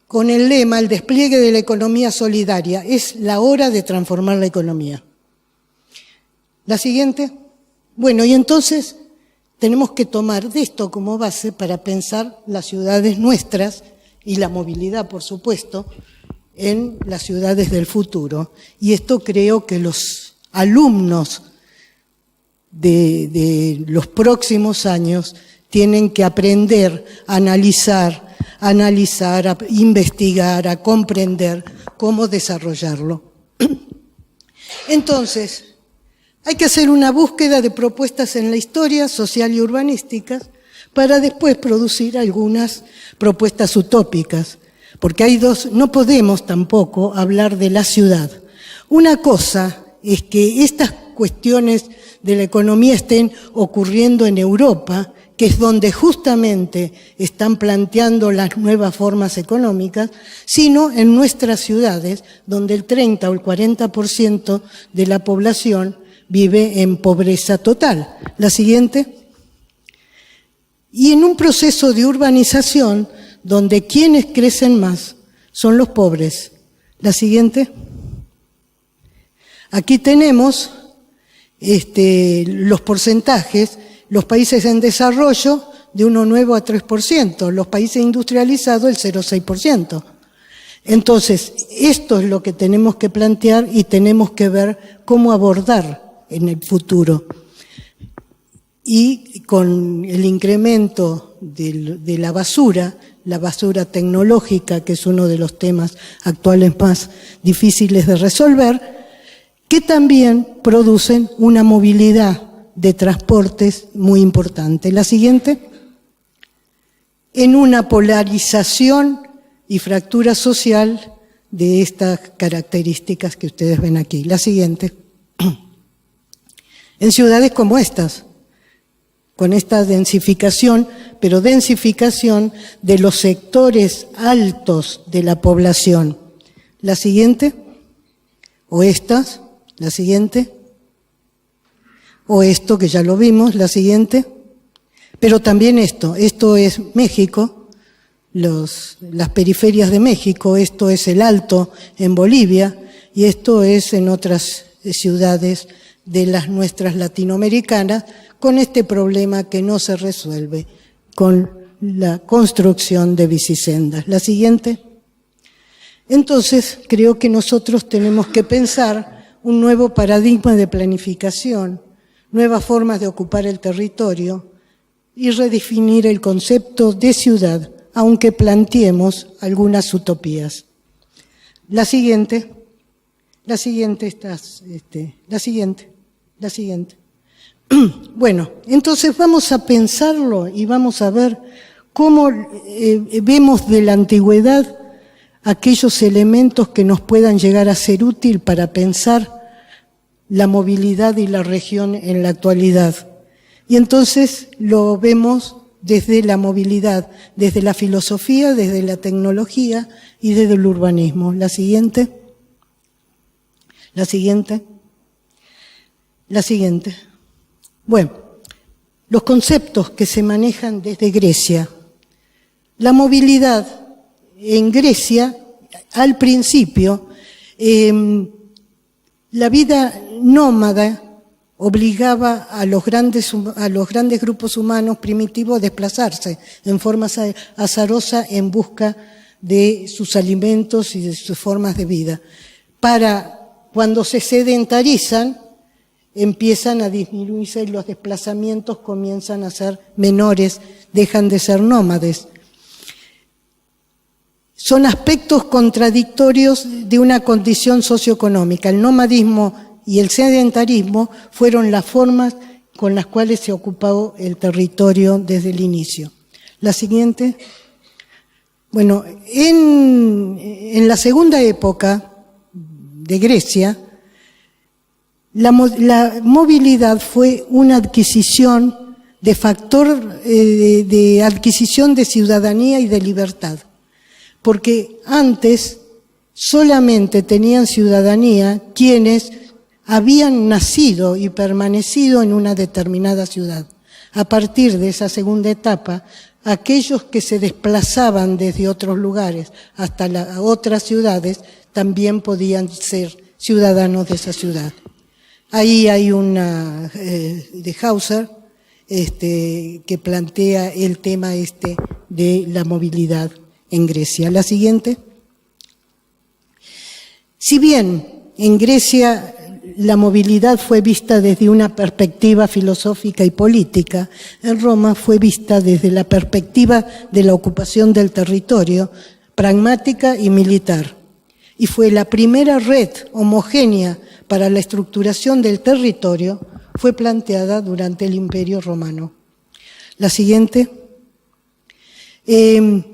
Speaker 2: con el lema, el despliegue de la economía solidaria. Es la hora de transformar la economía. La siguiente. Bueno, y entonces tenemos que tomar de esto como base para pensar las ciudades nuestras y la movilidad, por supuesto, en las ciudades del futuro. Y esto creo que los alumnos de los próximos años tienen que aprender a analizar, a investigar, a comprender cómo desarrollarlo. Entonces, hay que hacer una búsqueda de propuestas en la historia social y urbanísticas para después producir algunas propuestas utópicas. Porque hay dos, no podemos tampoco hablar de la ciudad. Una cosa es que estas cuestiones de la economía estén ocurriendo en Europa, que es donde justamente están planteando las nuevas formas económicas, sino en nuestras ciudades, donde el 30 o el 40% de la población vive en pobreza total. La siguiente. Y en un proceso de urbanización donde quienes crecen más son los pobres. La siguiente. Aquí tenemos los porcentajes, los países en desarrollo de 1,9 a 3%, los países industrializados el 0,6%. Entonces, esto es lo que tenemos que plantear y tenemos que ver cómo abordar en el futuro. Y con el incremento de la basura tecnológica, que es uno de los temas actuales más difíciles de resolver, que también producen una movilidad de transportes muy importante. La siguiente. En una polarización y fractura social de estas características que ustedes ven aquí. La siguiente. En ciudades como estas, con esta densificación, pero densificación de los sectores altos de la población. La siguiente. O estas. La siguiente. O esto que ya lo vimos. La siguiente. Pero también esto es México, las periferias de México, esto es el Alto en Bolivia y esto es en otras ciudades de las nuestras latinoamericanas, con este problema que no se resuelve con la construcción de bicisendas. La siguiente. Entonces, creo que nosotros tenemos que pensar un nuevo paradigma de planificación, nuevas formas de ocupar el territorio, y redefinir el concepto de ciudad, aunque planteemos algunas utopías. La siguiente. Bueno, entonces vamos a pensarlo y vamos a ver cómo vemos de la antigüedad aquellos elementos que nos puedan llegar a ser útil para pensar la movilidad y la región en la actualidad. Y entonces lo vemos desde la movilidad, desde la filosofía, desde la tecnología y desde el urbanismo. La siguiente. Bueno, los conceptos que se manejan desde Grecia. La movilidad en Grecia, al principio, la vida nómada obligaba a los grandes grupos humanos primitivos a desplazarse en forma azarosa en busca de sus alimentos y de sus formas de vida. Cuando se sedentarizan, empiezan a disminuirse y los desplazamientos comienzan a ser menores, dejan de ser nómades. Son aspectos contradictorios de una condición socioeconómica. El nomadismo y el sedentarismo fueron las formas con las cuales se ocupó el territorio desde el inicio. La siguiente. Bueno, en la segunda época de Grecia, la movilidad fue una adquisición de factor de adquisición de ciudadanía y de libertad, porque antes solamente tenían ciudadanía quienes habían nacido y permanecido en una determinada ciudad. A partir de esa segunda etapa, aquellos que se desplazaban desde otros lugares hasta otras ciudades también podían ser ciudadanos de esa ciudad. Ahí hay una de Hauser que plantea el tema de la movilidad en Grecia. La siguiente. Si bien en Grecia la movilidad fue vista desde una perspectiva filosófica y política, en Roma fue vista desde la perspectiva de la ocupación del territorio, pragmática y militar. Y fue la primera red homogénea para la estructuración del territorio, fue planteada durante el Imperio Romano. La siguiente. En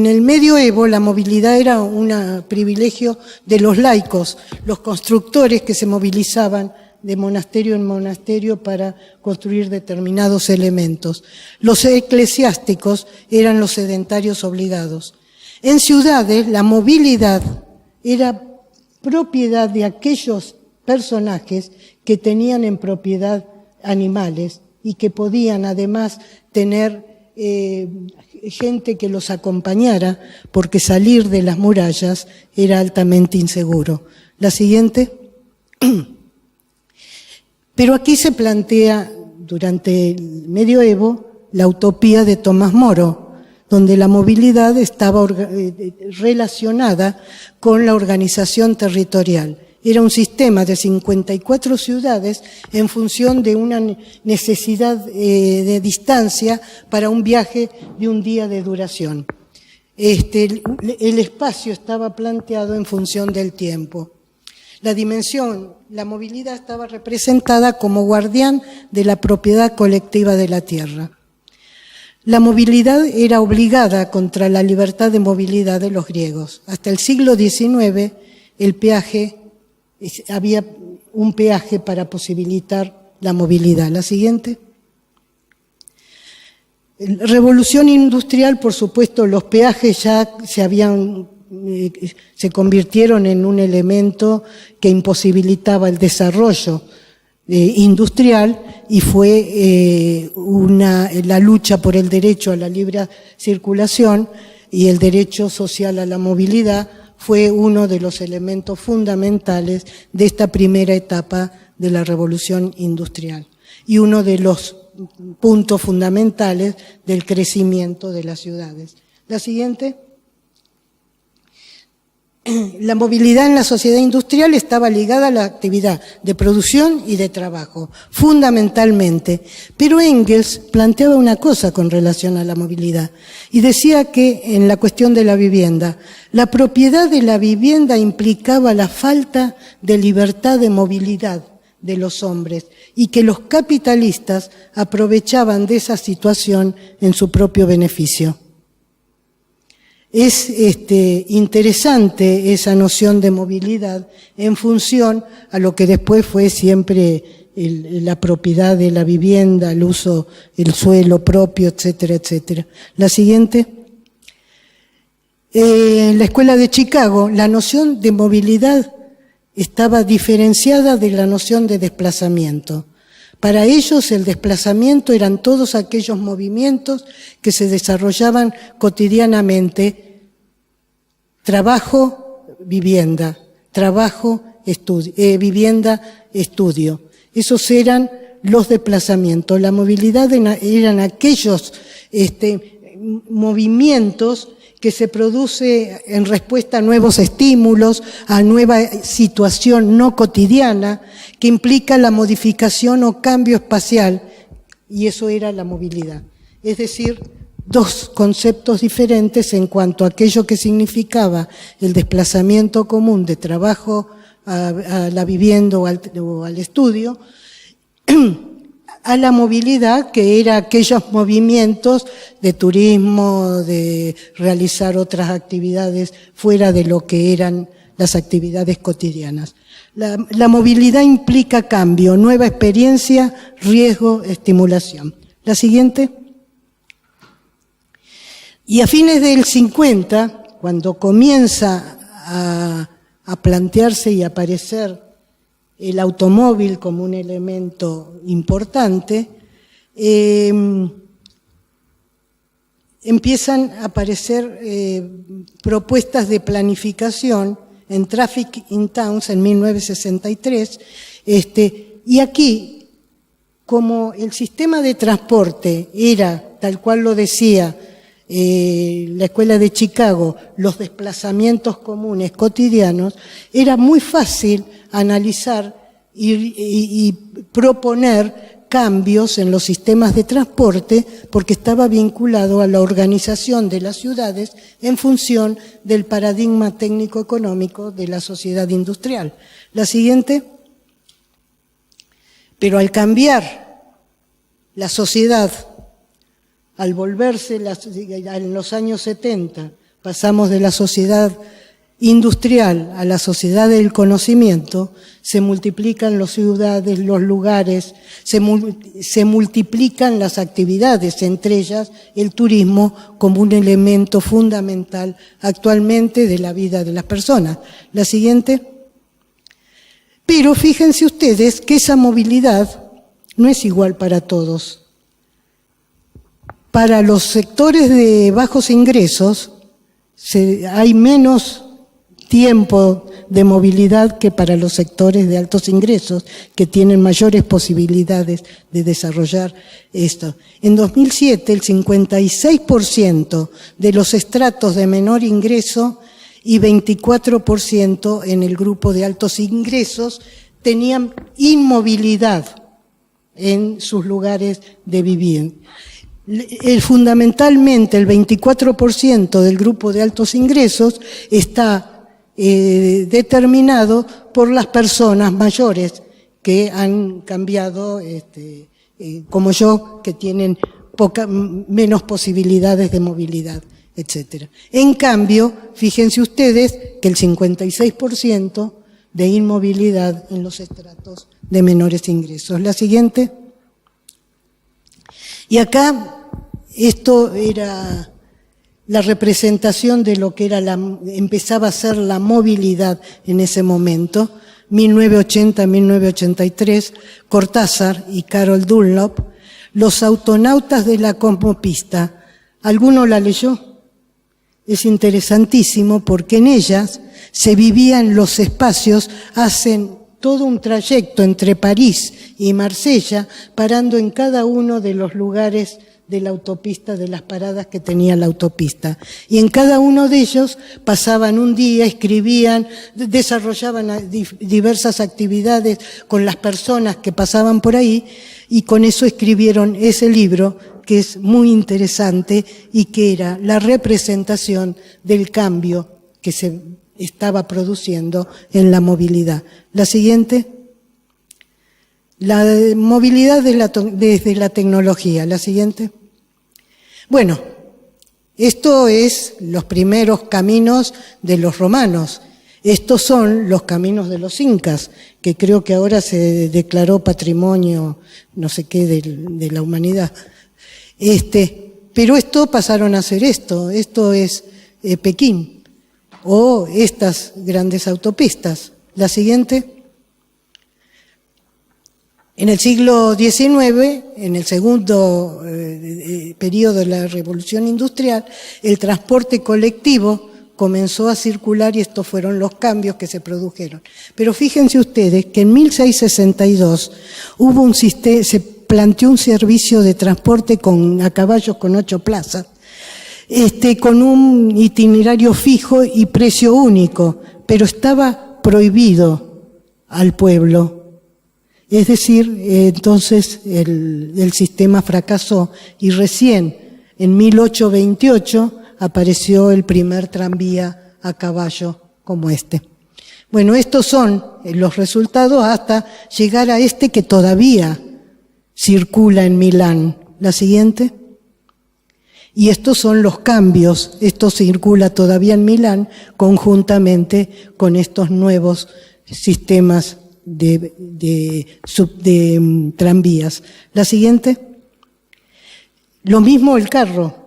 Speaker 2: el medioevo la movilidad era un privilegio de los laicos, los constructores que se movilizaban de monasterio en monasterio para construir determinados elementos. Los eclesiásticos eran los sedentarios obligados. En ciudades la movilidad era propiedad de aquellos personajes que tenían en propiedad animales y que podían además tener gente que los acompañara, porque salir de las murallas era altamente inseguro. La siguiente. Pero aquí se plantea, durante el medioevo, la utopía de Tomás Moro, donde la movilidad estaba relacionada con la organización territorial. Era un sistema de 54 ciudades en función de una necesidad de distancia para un viaje de un día de duración. El espacio estaba planteado en función del tiempo. La dimensión, la movilidad estaba representada como guardián de la propiedad colectiva de la tierra. La movilidad era obligada contra la libertad de movilidad de los griegos. Hasta el siglo XIX, había un peaje para posibilitar la movilidad. La siguiente. Revolución industrial, por supuesto, los peajes ya se convirtieron en un elemento que imposibilitaba el desarrollo industrial, y fue la lucha por el derecho a la libre circulación y el derecho social a la movilidad fue uno de los elementos fundamentales de esta primera etapa de la revolución industrial y uno de los puntos fundamentales del crecimiento de las ciudades. La siguiente. La movilidad en la sociedad industrial estaba ligada a la actividad de producción y de trabajo, fundamentalmente. Pero Engels planteaba una cosa con relación a la movilidad y decía que en la cuestión de la vivienda, la propiedad de la vivienda implicaba la falta de libertad de movilidad de los hombres y que los capitalistas aprovechaban de esa situación en su propio beneficio. Es interesante esa noción de movilidad en función a lo que después fue siempre la propiedad de la vivienda, el uso, el suelo propio, etcétera, etcétera. La siguiente. En la Escuela de Chicago, la noción de movilidad estaba diferenciada de la noción de desplazamiento. Para ellos el desplazamiento eran todos aquellos movimientos que se desarrollaban cotidianamente: trabajo, vivienda, trabajo, vivienda, estudio. Esos eran los desplazamientos. La movilidad eran aquellos movimientos que se produce en respuesta a nuevos estímulos, a nueva situación no cotidiana, que implica la modificación o cambio espacial, y eso era la movilidad. Es decir, dos conceptos diferentes en cuanto a aquello que significaba el desplazamiento común de trabajo a la vivienda o al estudio, a la movilidad, que era aquellos movimientos de turismo, de realizar otras actividades fuera de lo que eran las actividades cotidianas. La movilidad implica cambio, nueva experiencia, riesgo, estimulación. La siguiente. Y a fines del 50, cuando comienza a plantearse y aparecer el automóvil como un elemento importante, empiezan a aparecer propuestas de planificación en Traffic in Towns en 1963, y aquí, como el sistema de transporte era, tal cual lo decía la Escuela de Chicago, los desplazamientos comunes cotidianos, era muy fácil analizar y proponer cambios en los sistemas de transporte porque estaba vinculado a la organización de las ciudades en función del paradigma técnico-económico de la sociedad industrial. La siguiente. Pero al cambiar la sociedad, al volverse en los años 70, pasamos de la sociedad industrial a la sociedad del conocimiento, se multiplican las ciudades, los lugares, se multiplican las actividades, entre ellas el turismo como un elemento fundamental actualmente de la vida de las personas. La siguiente. Pero fíjense ustedes que esa movilidad no es igual para todos. Para los sectores de bajos ingresos hay menos tiempo de movilidad que para los sectores de altos ingresos, que tienen mayores posibilidades de desarrollar esto. En 2007, el 56% de los estratos de menor ingreso y 24% en el grupo de altos ingresos tenían inmovilidad en sus lugares de vivienda. Fundamentalmente el 24% del grupo de altos ingresos está determinado por las personas mayores que han cambiado, como yo, que tienen menos posibilidades de movilidad, etc. En cambio, fíjense ustedes que el 56% de inmovilidad en los estratos de menores ingresos. La siguiente. Y acá, esto era la representación de lo que era empezaba a ser la movilidad en ese momento, 1980-1983, Cortázar y Carol Dunlop, Los autonautas de la cosmopista. ¿Alguno la leyó? Es interesantísimo porque en ellas se vivían los espacios, hacen todo un trayecto entre París y Marsella, parando en cada uno de los lugares de la autopista, de las paradas que tenía la autopista. Y en cada uno de ellos pasaban un día, escribían, desarrollaban diversas actividades con las personas que pasaban por ahí, y con eso escribieron ese libro, que es muy interesante y que era la representación del cambio que se estaba produciendo en la movilidad. La siguiente. La movilidad desde la tecnología. La siguiente. Bueno, esto es los primeros caminos de los romanos. Estos son los caminos de los incas, que creo que ahora se declaró patrimonio, no sé qué, de la humanidad. Pero esto pasaron a ser esto es Pekín, o estas grandes autopistas. La siguiente. En el siglo XIX, en el segundo periodo de la Revolución Industrial, el transporte colectivo comenzó a circular y estos fueron los cambios que se produjeron. Pero fíjense ustedes que en 1662 se planteó un servicio de transporte a caballos con 8 plazas, con un itinerario fijo y precio único, pero estaba prohibido al pueblo. Es decir, entonces el sistema fracasó y recién en 1828 apareció el primer tranvía a caballo como este. Bueno, estos son los resultados hasta llegar a este que todavía circula en Milán. La siguiente. Y estos son los cambios. Esto circula todavía en Milán conjuntamente con estos nuevos sistemas de tranvías. La siguiente. Lo mismo el carro.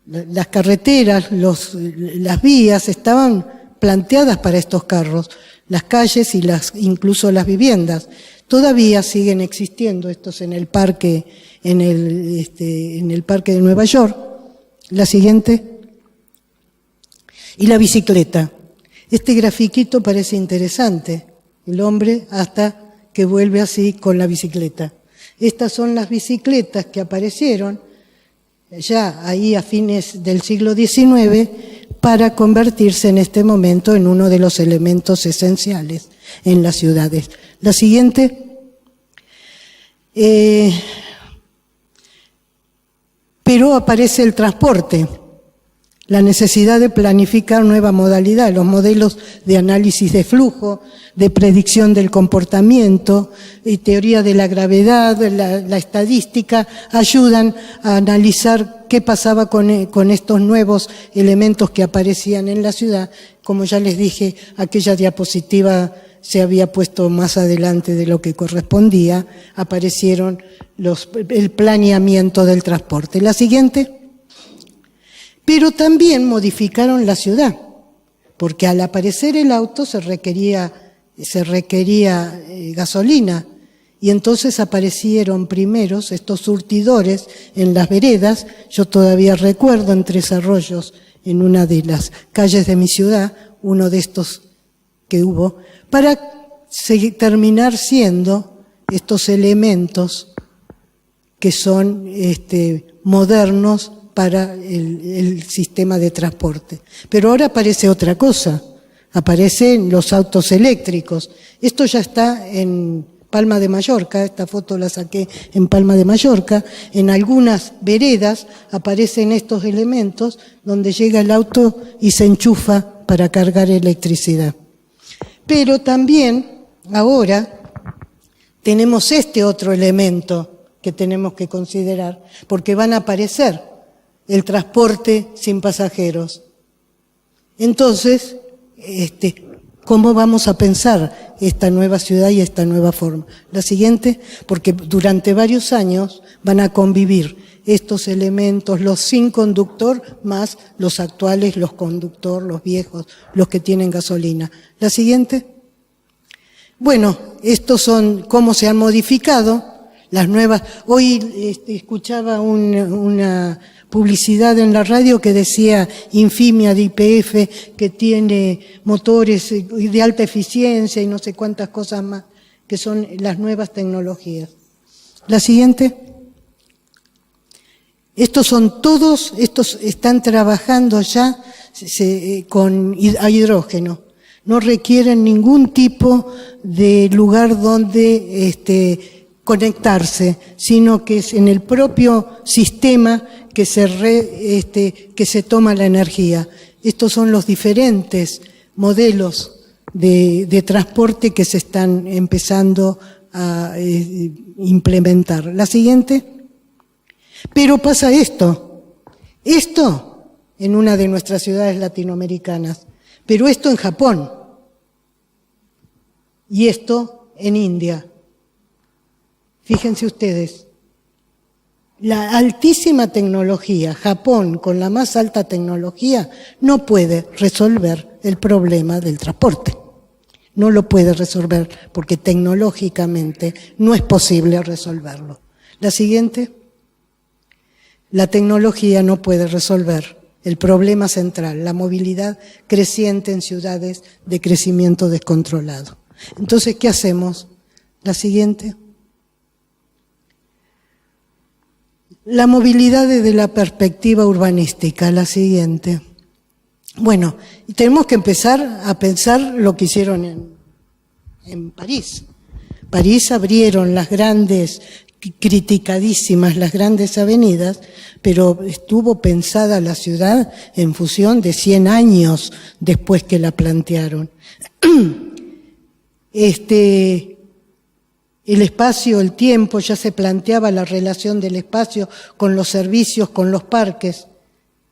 Speaker 2: Las carreteras, las vías estaban planteadas para estos carros. Las calles y incluso las viviendas. Todavía siguen existiendo estos en el parque, en el parque de Nueva York. La siguiente. Y la bicicleta. Este grafiquito parece interesante. El hombre hasta que vuelve así con la bicicleta. Estas son las bicicletas que aparecieron ya ahí a fines del siglo XIX para convertirse en este momento en uno de los elementos esenciales en las ciudades. La siguiente. Pero aparece el transporte. La necesidad de planificar nueva modalidad, los modelos de análisis de flujo, de predicción del comportamiento y teoría de la gravedad, la estadística, ayudan a analizar qué pasaba con estos nuevos elementos que aparecían en la ciudad. Como ya les dije, aquella diapositiva se había puesto más adelante de lo que correspondía, aparecieron el planeamiento del transporte. La siguiente. Pero también modificaron la ciudad, porque al aparecer el auto se requería gasolina, Y entonces aparecieron primeros estos surtidores en las veredas. Yo todavía recuerdo en Tres Arroyos, en una de las calles de mi ciudad, uno de estos que hubo, para terminar siendo estos elementos que son modernos para el sistema de transporte. Pero ahora aparece otra cosa, aparecen los autos eléctricos. Esto ya está en Palma de Mallorca, esta foto la saqué en Palma de Mallorca. En algunas veredas aparecen estos elementos donde llega el auto y se enchufa para cargar electricidad. Pero también ahora tenemos este otro elemento que tenemos que considerar, porque van a aparecer el transporte sin pasajeros. Entonces, ¿cómo vamos a pensar esta nueva ciudad y esta nueva forma? La siguiente, porque durante varios años van a convivir estos elementos, los sin conductor, más los actuales, los conductor, los viejos, los que tienen gasolina. La siguiente. Bueno, estos son cómo se han modificado las nuevas. Hoy escuchaba una publicidad en la radio que decía Infimia de YPF, que tiene motores de alta eficiencia y no sé cuántas cosas más, que son las nuevas tecnologías. La siguiente. Estos están trabajando ya con hidrógeno. No requieren ningún tipo de lugar donde conectarse, sino que es en el propio sistema que se toma la energía. Estos son los diferentes modelos de transporte que se están empezando a implementar. La siguiente. Pero pasa esto en una de nuestras ciudades latinoamericanas, pero esto en Japón y esto en India. Fíjense ustedes, la altísima tecnología, Japón con la más alta tecnología, no puede resolver el problema del transporte. No lo puede resolver porque tecnológicamente no es posible resolverlo. La siguiente. La tecnología no puede resolver el problema central, la movilidad creciente en ciudades de crecimiento descontrolado. Entonces, ¿qué hacemos? La siguiente. La movilidad desde la perspectiva urbanística, la siguiente. Bueno, tenemos que empezar a pensar lo que hicieron en París. París abrieron las grandes, criticadísimas las grandes avenidas, pero estuvo pensada la ciudad en función de 100 años después que la plantearon. El espacio, el tiempo, ya se planteaba la relación del espacio con los servicios, con los parques.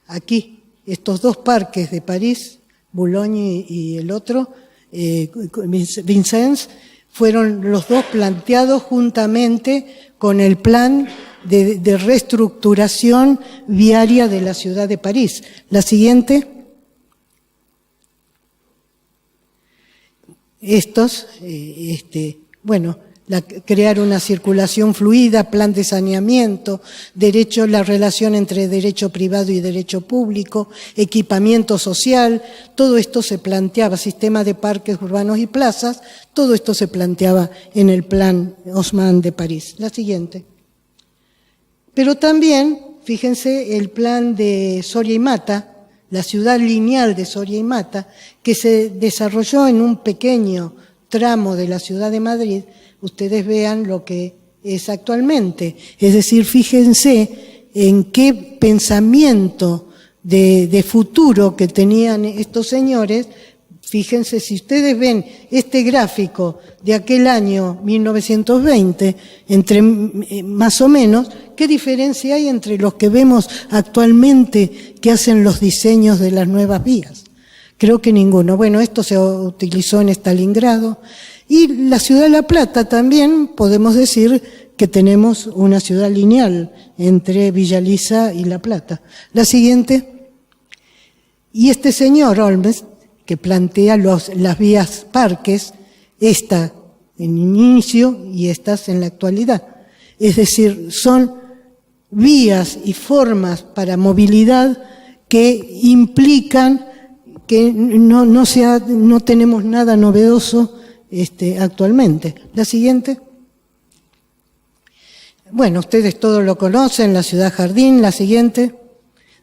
Speaker 2: Aquí, estos dos parques de París, Boulogne y el otro, Vincennes, fueron los dos planteados juntamente con el plan de reestructuración viaria de la ciudad de París. La siguiente. Crear una circulación fluida, plan de saneamiento, la relación entre derecho privado y derecho público, equipamiento social, todo esto se planteaba, sistema de parques urbanos y plazas, todo esto se planteaba en el plan Haussmann de París. La siguiente. Pero también, fíjense, el plan de Soria y Mata, la ciudad lineal de Soria y Mata, que se desarrolló en un pequeño tramo de la ciudad de Madrid. Ustedes vean lo que es actualmente. Es decir, fíjense en qué pensamiento de futuro que tenían estos señores. Fíjense, si ustedes ven este gráfico de aquel año 1920, más o menos, ¿qué diferencia hay entre los que vemos actualmente que hacen los diseños de las nuevas vías? Creo que ninguno. Bueno, esto se utilizó en Stalingrado. Y la ciudad de La Plata también podemos decir que tenemos una ciudad lineal entre Villa Lisa y La Plata. La siguiente. Y este señor Olmes, que plantea las vías parques, esta en inicio y estas en la actualidad. Es decir, son vías y formas para movilidad que implican que no tenemos nada novedoso actualmente. La siguiente. Bueno, ustedes todos lo conocen, la ciudad jardín. La siguiente.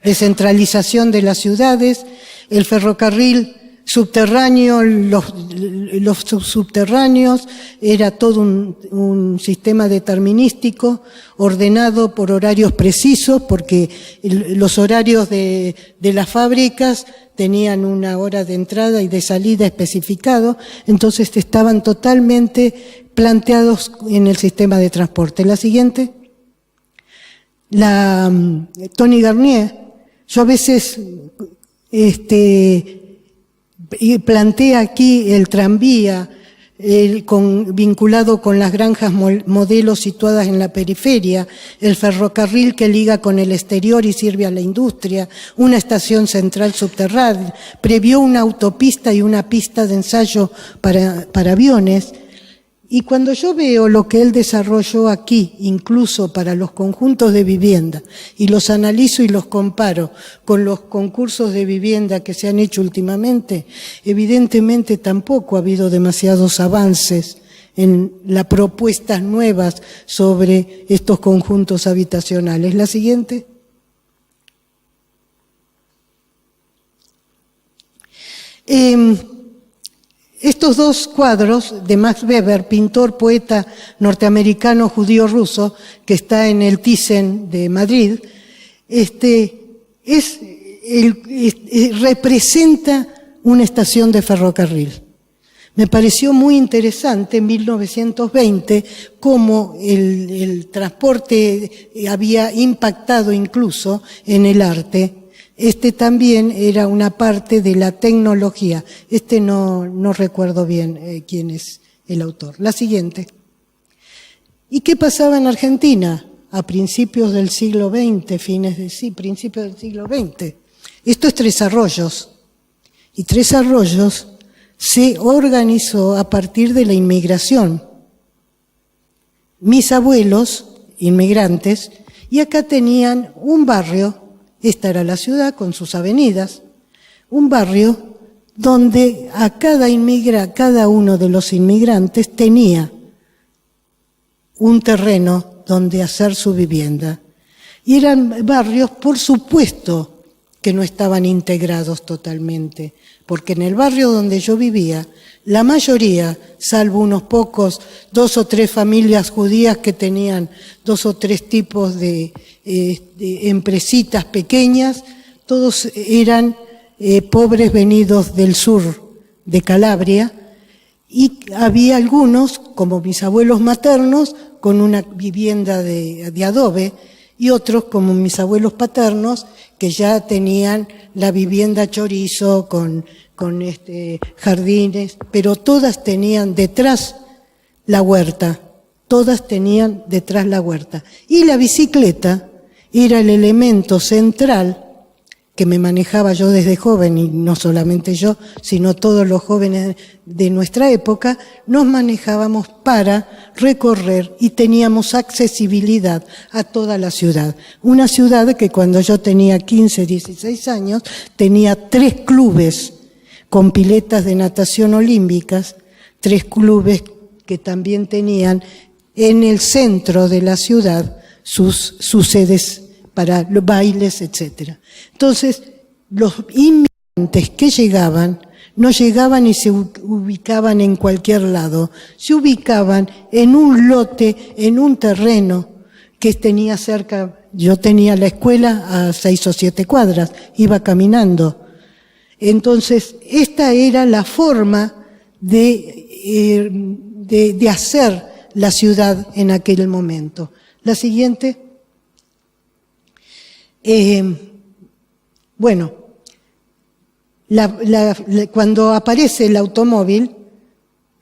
Speaker 2: Descentralización de las ciudades, el ferrocarril subterráneo, los subterráneos, era todo un sistema determinístico ordenado por horarios precisos, porque los horarios de las fábricas tenían una hora de entrada y de salida especificado, entonces estaban totalmente planteados en el sistema de transporte. La siguiente, Tony Garnier. Yo a veces plantea aquí el tranvía vinculado con las granjas modelos situadas en la periferia, el ferrocarril que liga con el exterior y sirve a la industria, una estación central subterránea, previó una autopista y una pista de ensayo para aviones. Y cuando yo veo lo que él desarrolló aquí, incluso para los conjuntos de vivienda, y los analizo y los comparo con los concursos de vivienda que se han hecho últimamente, evidentemente tampoco ha habido demasiados avances en las propuestas nuevas sobre estos conjuntos habitacionales. La siguiente. Estos dos cuadros de Max Weber, pintor, poeta norteamericano judío-ruso, que está en el Thyssen de Madrid, representa una estación de ferrocarril. Me pareció muy interesante en 1920 cómo el transporte había impactado incluso en el arte. También era una parte de la tecnología. No recuerdo bien quién es el autor. La siguiente. ¿Y qué pasaba en Argentina a principios del siglo XX, principios del siglo XX? Esto es Tres Arroyos. Y Tres Arroyos se organizó a partir de la inmigración. Mis abuelos, inmigrantes, y acá tenían un barrio. Esta era la ciudad con sus avenidas, un barrio donde cada uno de los inmigrantes tenía un terreno donde hacer su vivienda. Y eran barrios, por supuesto, que no estaban integrados totalmente, porque en el barrio donde yo vivía, la mayoría, salvo unos pocos, 2 o 3 familias judías que tenían 2 o 3 tipos de empresitas pequeñas, todos eran pobres venidos del sur de Calabria, y había algunos, como mis abuelos maternos, con una vivienda de adobe, y otros, como mis abuelos paternos, que ya tenían la vivienda chorizo con jardines, pero todas tenían detrás la huerta, Y la bicicleta era el elemento central que me manejaba yo desde joven, y no solamente yo, sino todos los jóvenes de nuestra época, nos manejábamos para recorrer y teníamos accesibilidad a toda la ciudad. Una ciudad que cuando yo tenía 15, 16 años, tenía 3 clubes con piletas de natación olímpicas, 3 clubes que también tenían en el centro de la ciudad sus sedes para los bailes, etc. Entonces, los inmigrantes que llegaban, no llegaban y se ubicaban en cualquier lado, se ubicaban en un lote, en un terreno que tenía cerca. Yo tenía la escuela a 6 o 7 cuadras, iba caminando. Entonces, esta era la forma de hacer la ciudad en aquel momento. La siguiente. Cuando aparece el automóvil,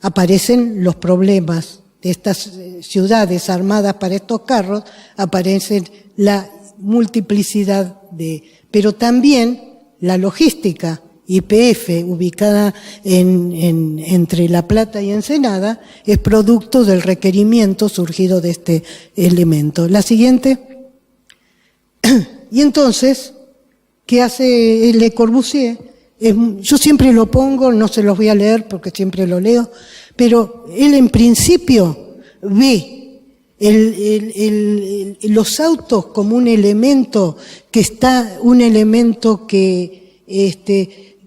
Speaker 2: aparecen los problemas de estas ciudades armadas para estos carros, aparecen la multiplicidad pero también la logística YPF, ubicada entre La Plata y Ensenada, es producto del requerimiento surgido de este elemento. La siguiente. Y entonces, ¿qué hace Le Corbusier? Yo siempre lo pongo, no se los voy a leer porque siempre lo leo, pero él en principio ve los autos como un elemento que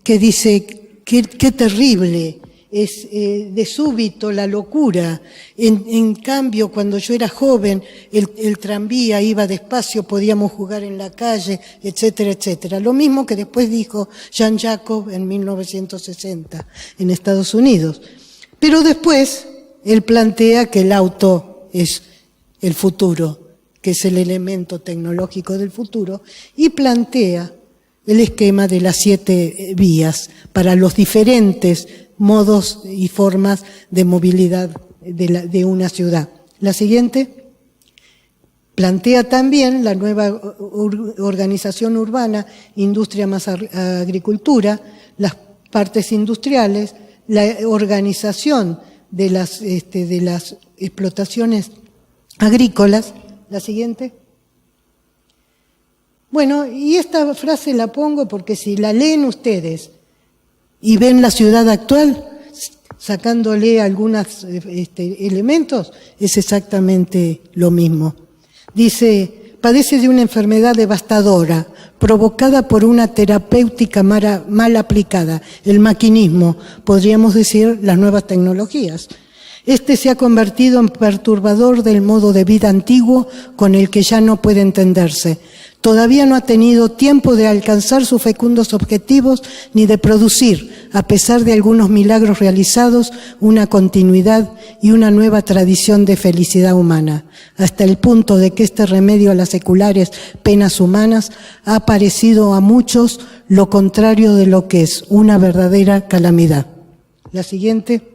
Speaker 2: dice, qué terrible, es de súbito la locura. En cambio, cuando yo era joven, el tranvía iba despacio, podíamos jugar en la calle, etcétera, etcétera. Lo mismo que después dijo Jean Jacob en 1960 en Estados Unidos. Pero después él plantea que el auto es el futuro, que es el elemento tecnológico del futuro, y plantea el esquema de las 7 vías para los diferentes modos y formas de movilidad de una ciudad. La siguiente plantea también la nueva organización urbana, industria más agricultura, las partes industriales, la organización de las explotaciones agrícolas. La siguiente. Bueno, y esta frase la pongo porque si la leen ustedes y ven la ciudad actual, sacándole algunos elementos, es exactamente lo mismo. Dice, padece de una enfermedad devastadora, provocada por una terapéutica mal aplicada, el maquinismo, podríamos decir las nuevas tecnologías. Este se ha convertido en perturbador del modo de vida antiguo con el que ya no puede entenderse. Todavía no ha tenido tiempo de alcanzar sus fecundos objetivos ni de producir, a pesar de algunos milagros realizados, una continuidad y una nueva tradición de felicidad humana, hasta el punto de que este remedio a las seculares penas humanas ha parecido a muchos lo contrario de lo que es, una verdadera calamidad. La siguiente.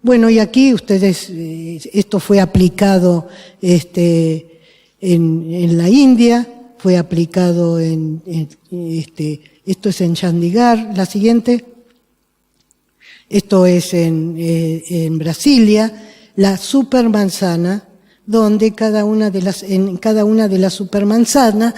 Speaker 2: Bueno, y aquí ustedes, esto fue aplicado en la India, fue aplicado esto es en Chandigarh. La siguiente, esto es en Brasilia, la supermanzana, donde en cada una de las supermanzanas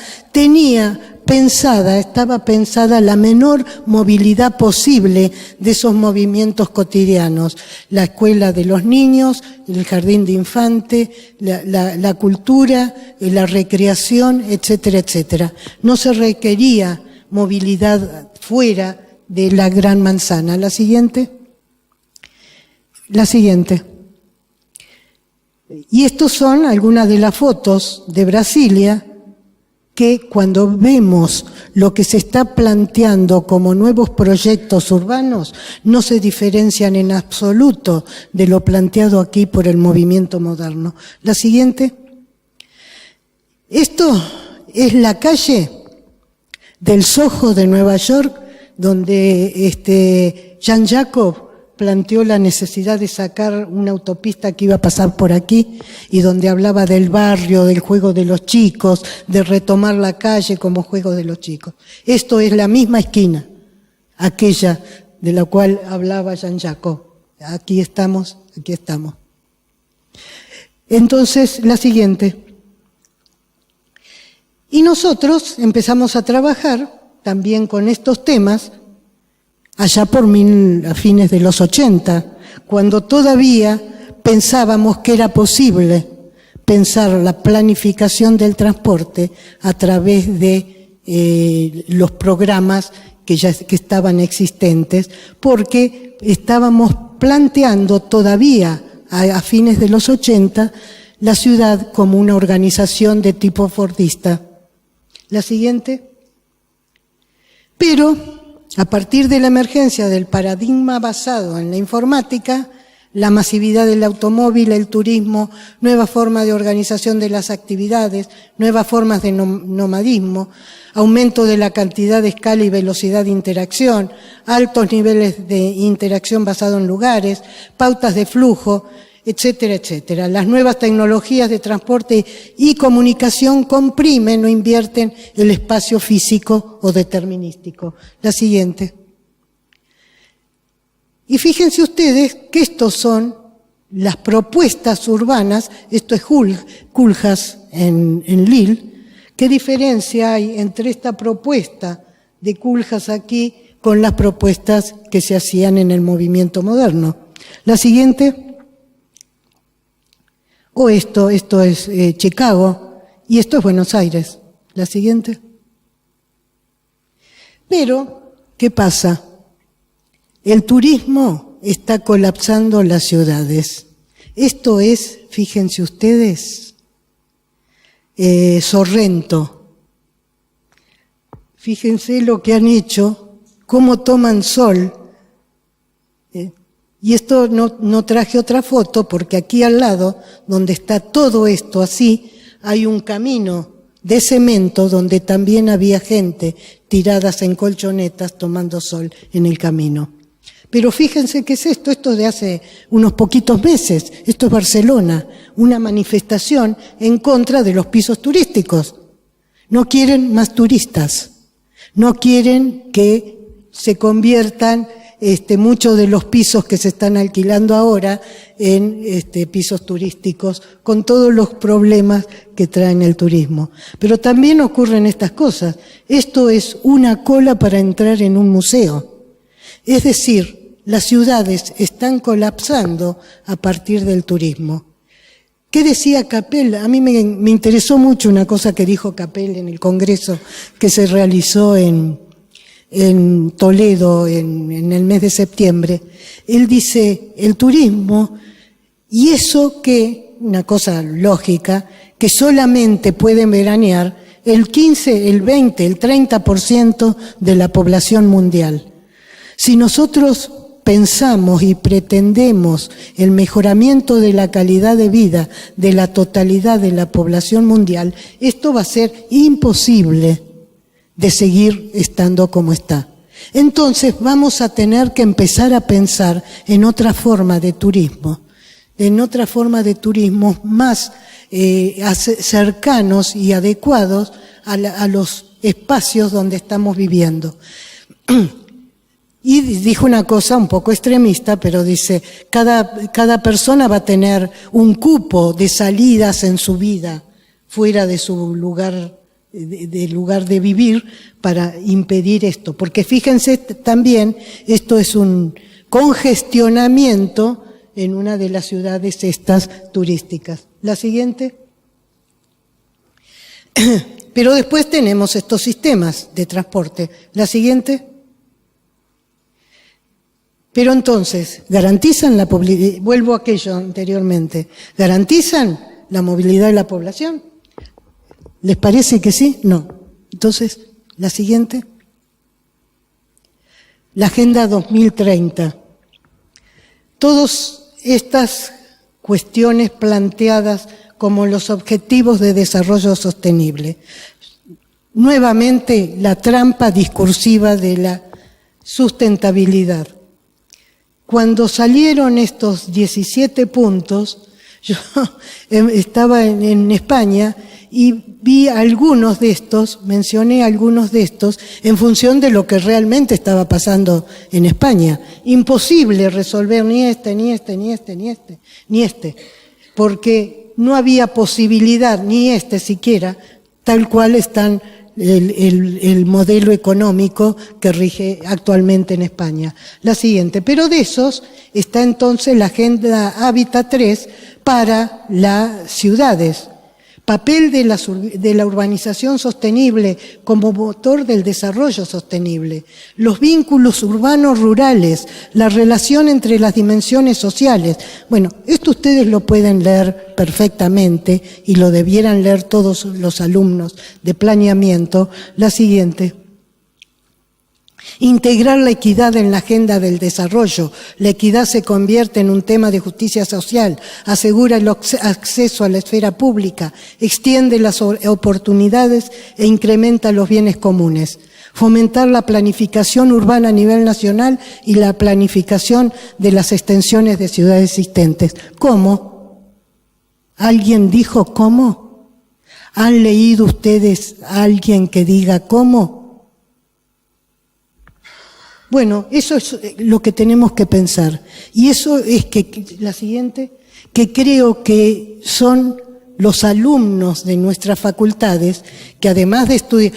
Speaker 2: estaba pensada la menor movilidad posible de esos movimientos cotidianos. La escuela de los niños, el jardín de infantes, la cultura, la recreación, etcétera, etcétera. No se requería movilidad fuera de la gran manzana. La siguiente. La siguiente. Y estos son algunas de las fotos de Brasilia que cuando vemos lo que se está planteando como nuevos proyectos urbanos no se diferencian en absoluto de lo planteado aquí por el movimiento moderno. La siguiente. Esto es la calle del Soho de Nueva York, donde Jean Jacob planteó la necesidad de sacar una autopista que iba a pasar por aquí y donde hablaba del barrio, del juego de los chicos, de retomar la calle como juego de los chicos. Esto es la misma esquina, aquella de la cual hablaba Jean Jacob. Aquí estamos, aquí estamos. Entonces, la siguiente. Y nosotros empezamos a trabajar también con estos temas allá por a fines de los 80, cuando todavía pensábamos que era posible pensar la planificación del transporte a través de los programas que estaban existentes, porque estábamos planteando todavía a fines de los 80 la ciudad como una organización de tipo fordista. La siguiente. Pero a partir de la emergencia del paradigma basado en la informática, la masividad del automóvil, el turismo, nuevas formas de organización de las actividades, nuevas formas de nomadismo, aumento de la cantidad de escala y velocidad de interacción, altos niveles de interacción basado en lugares, pautas de flujo, etcétera, etcétera. Las nuevas tecnologías de transporte y comunicación comprimen o invierten el espacio físico o determinístico. La siguiente. Y fíjense ustedes que estos son las propuestas urbanas, esto es Koolhaas en Lille. ¿Qué diferencia hay entre esta propuesta de Koolhaas aquí con las propuestas que se hacían en el movimiento moderno? La siguiente. Esto es Chicago y esto es Buenos Aires. La siguiente. Pero, ¿qué pasa? El turismo está colapsando las ciudades. Esto es, fíjense ustedes, Sorrento. Fíjense lo que han hecho, cómo toman sol. Y esto no traje otra foto porque aquí al lado, donde está todo esto así, hay un camino de cemento donde también había gente tiradas en colchonetas tomando sol en el camino. Pero fíjense qué es esto de hace unos poquitos meses. Esto es Barcelona, una manifestación en contra de los pisos turísticos. No quieren más turistas, no quieren que se conviertan muchos de los pisos que se están alquilando ahora en pisos turísticos, con todos los problemas que traen el turismo. Pero también ocurren estas cosas. Esto es una cola para entrar en un museo. Es decir, las ciudades están colapsando a partir del turismo. ¿Qué decía Capel? A mí me interesó mucho una cosa que dijo Capel en el congreso que se realizó en Toledo en el mes de septiembre. Él dice, el turismo, y eso que, una cosa lógica, que solamente pueden veranear el 15, el 20, el 30% de la población mundial. Si nosotros pensamos y pretendemos el mejoramiento de la calidad de vida de la totalidad de la población mundial, esto va a ser imposible de seguir estando como está. Entonces vamos a tener que empezar a pensar en otra forma de turismo, más cercanos y adecuados a los espacios donde estamos viviendo. Y dijo una cosa un poco extremista, pero dice, cada persona va a tener un cupo de salidas en su vida fuera de su lugar de vivir para impedir esto. Porque fíjense también, esto es un congestionamiento en una de las ciudades estas turísticas. La siguiente. Pero después tenemos estos sistemas de transporte. La siguiente. Pero entonces, ¿garantizan la movilidad? Vuelvo a aquello anteriormente. ¿Garantizan la movilidad de la población? ¿Les parece que sí? No. Entonces, la siguiente. La Agenda 2030. Todas estas cuestiones planteadas como los objetivos de desarrollo sostenible. Nuevamente, la trampa discursiva de la sustentabilidad. Cuando salieron estos 17 puntos, yo estaba en España y vi algunos de estos, mencioné algunos de estos, en función de lo que realmente estaba pasando en España. Imposible resolver ni este, porque no había posibilidad, ni siquiera, tal cual están el modelo económico que rige actualmente en España. La siguiente, pero de esos está entonces la Agenda Hábitat 3 para las ciudades. Papel de la urbanización sostenible como motor del desarrollo sostenible, los vínculos urbanos rurales, la relación entre las dimensiones sociales. Bueno, esto ustedes lo pueden leer perfectamente y lo debieran leer todos los alumnos de planeamiento. La siguiente. Integrar la equidad en la agenda del desarrollo. La equidad se convierte en un tema de justicia social, asegura el acceso a la esfera pública, extiende las oportunidades e incrementa los bienes comunes. fomentar la planificación urbana a nivel nacional y la planificación de las extensiones de ciudades existentes. ¿Cómo? ¿Alguien dijo cómo? ¿Han leído ustedes a alguien que diga cómo? Bueno, eso es lo que tenemos que pensar. Y eso es que, la siguiente, que creo que son los alumnos de nuestras facultades, que además de estudiar...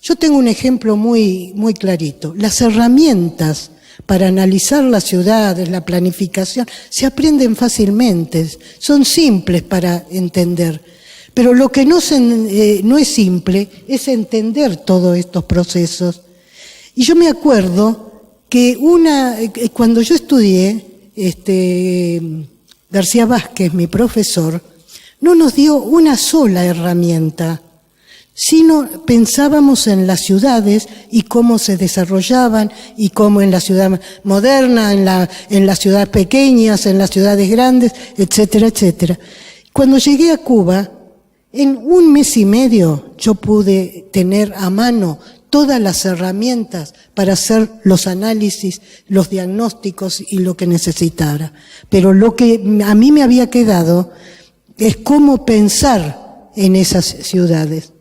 Speaker 2: Yo tengo un ejemplo muy clarito. Las herramientas para analizar las ciudades, la planificación, se aprenden fácilmente, son simples para entender. Pero lo que no es simple es entender todos estos procesos. Y yo me acuerdo que cuando yo estudié, García Vázquez, mi profesor, no nos dio una sola herramienta, sino pensábamos en las ciudades y cómo se desarrollaban y cómo en la ciudad moderna, en las ciudades pequeñas, en las ciudades grandes, etcétera, etcétera. Cuando llegué a Cuba, en 1 mes y medio yo pude tener a mano todas las herramientas para hacer los análisis, los diagnósticos y lo que necesitara. Pero lo que a mí me había quedado es cómo pensar en esas ciudades.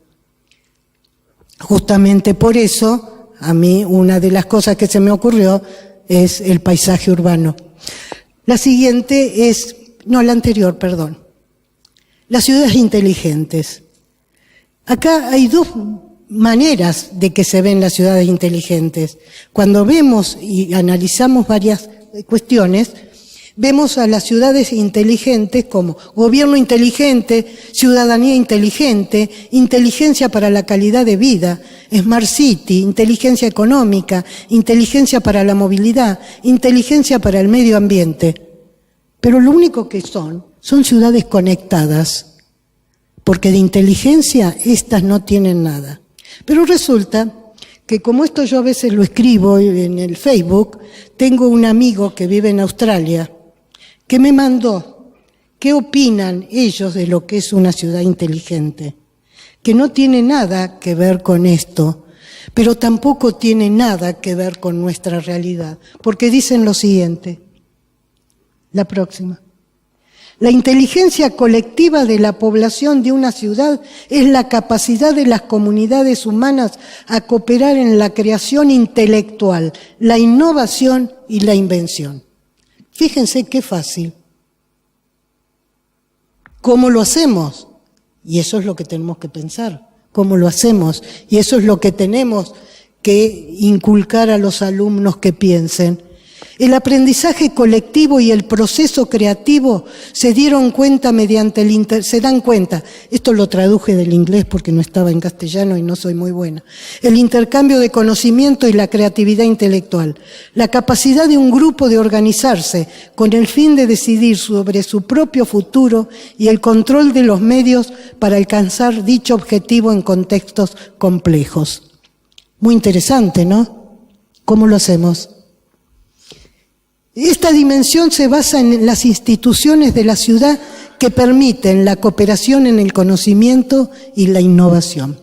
Speaker 2: Justamente por eso, a mí una de las cosas que se me ocurrió es el paisaje urbano. La siguiente es, la anterior, perdón. Las ciudades inteligentes. Acá hay dos maneras de que se ven las ciudades inteligentes. Cuando vemos y analizamos varias cuestiones, vemos a las ciudades inteligentes como gobierno inteligente, ciudadanía inteligente, inteligencia para la calidad de vida, Smart City, inteligencia económica, inteligencia para la movilidad, inteligencia para el medio ambiente. Pero lo único que son ciudades conectadas, porque de inteligencia estas no tienen nada. Pero resulta que como esto yo a veces lo escribo en el Facebook, tengo un amigo que vive en Australia, que me mandó qué opinan ellos de lo que es una ciudad inteligente, que no tiene nada que ver con esto, pero tampoco tiene nada que ver con nuestra realidad, porque dicen lo siguiente, la próxima. La inteligencia colectiva de la población de una ciudad es la capacidad de las comunidades humanas a cooperar en la creación intelectual, la innovación y la invención. Fíjense qué fácil. ¿Cómo lo hacemos? Y eso es lo que tenemos que pensar. ¿Cómo lo hacemos? Y eso es lo que tenemos que inculcar a los alumnos que piensen. El aprendizaje colectivo y el proceso creativo se dan cuenta, esto lo traduje del inglés porque no estaba en castellano y no soy muy buena, el intercambio de conocimiento y la creatividad intelectual, la capacidad de un grupo de organizarse con el fin de decidir sobre su propio futuro y el control de los medios para alcanzar dicho objetivo en contextos complejos. Muy interesante, ¿no? ¿Cómo lo hacemos? Esta dimensión se basa en las instituciones de la ciudad que permiten la cooperación en el conocimiento y la innovación.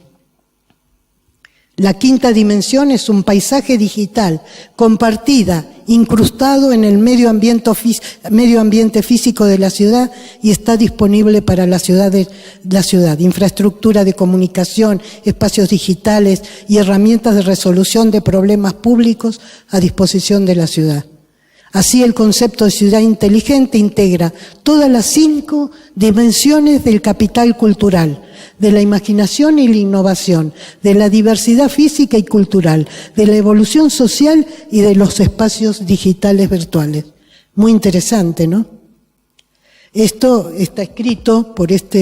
Speaker 2: La quinta dimensión es un paisaje digital, compartida, incrustado en el medio ambiente físico de la ciudad y está disponible para la ciudad, infraestructura de comunicación, espacios digitales y herramientas de resolución de problemas públicos a disposición de la ciudad. Así, el concepto de ciudad inteligente integra todas las 5 dimensiones del capital cultural, de la imaginación y la innovación, de la diversidad física y cultural, de la evolución social y de los espacios digitales virtuales. Muy interesante, ¿no? Esto está escrito por está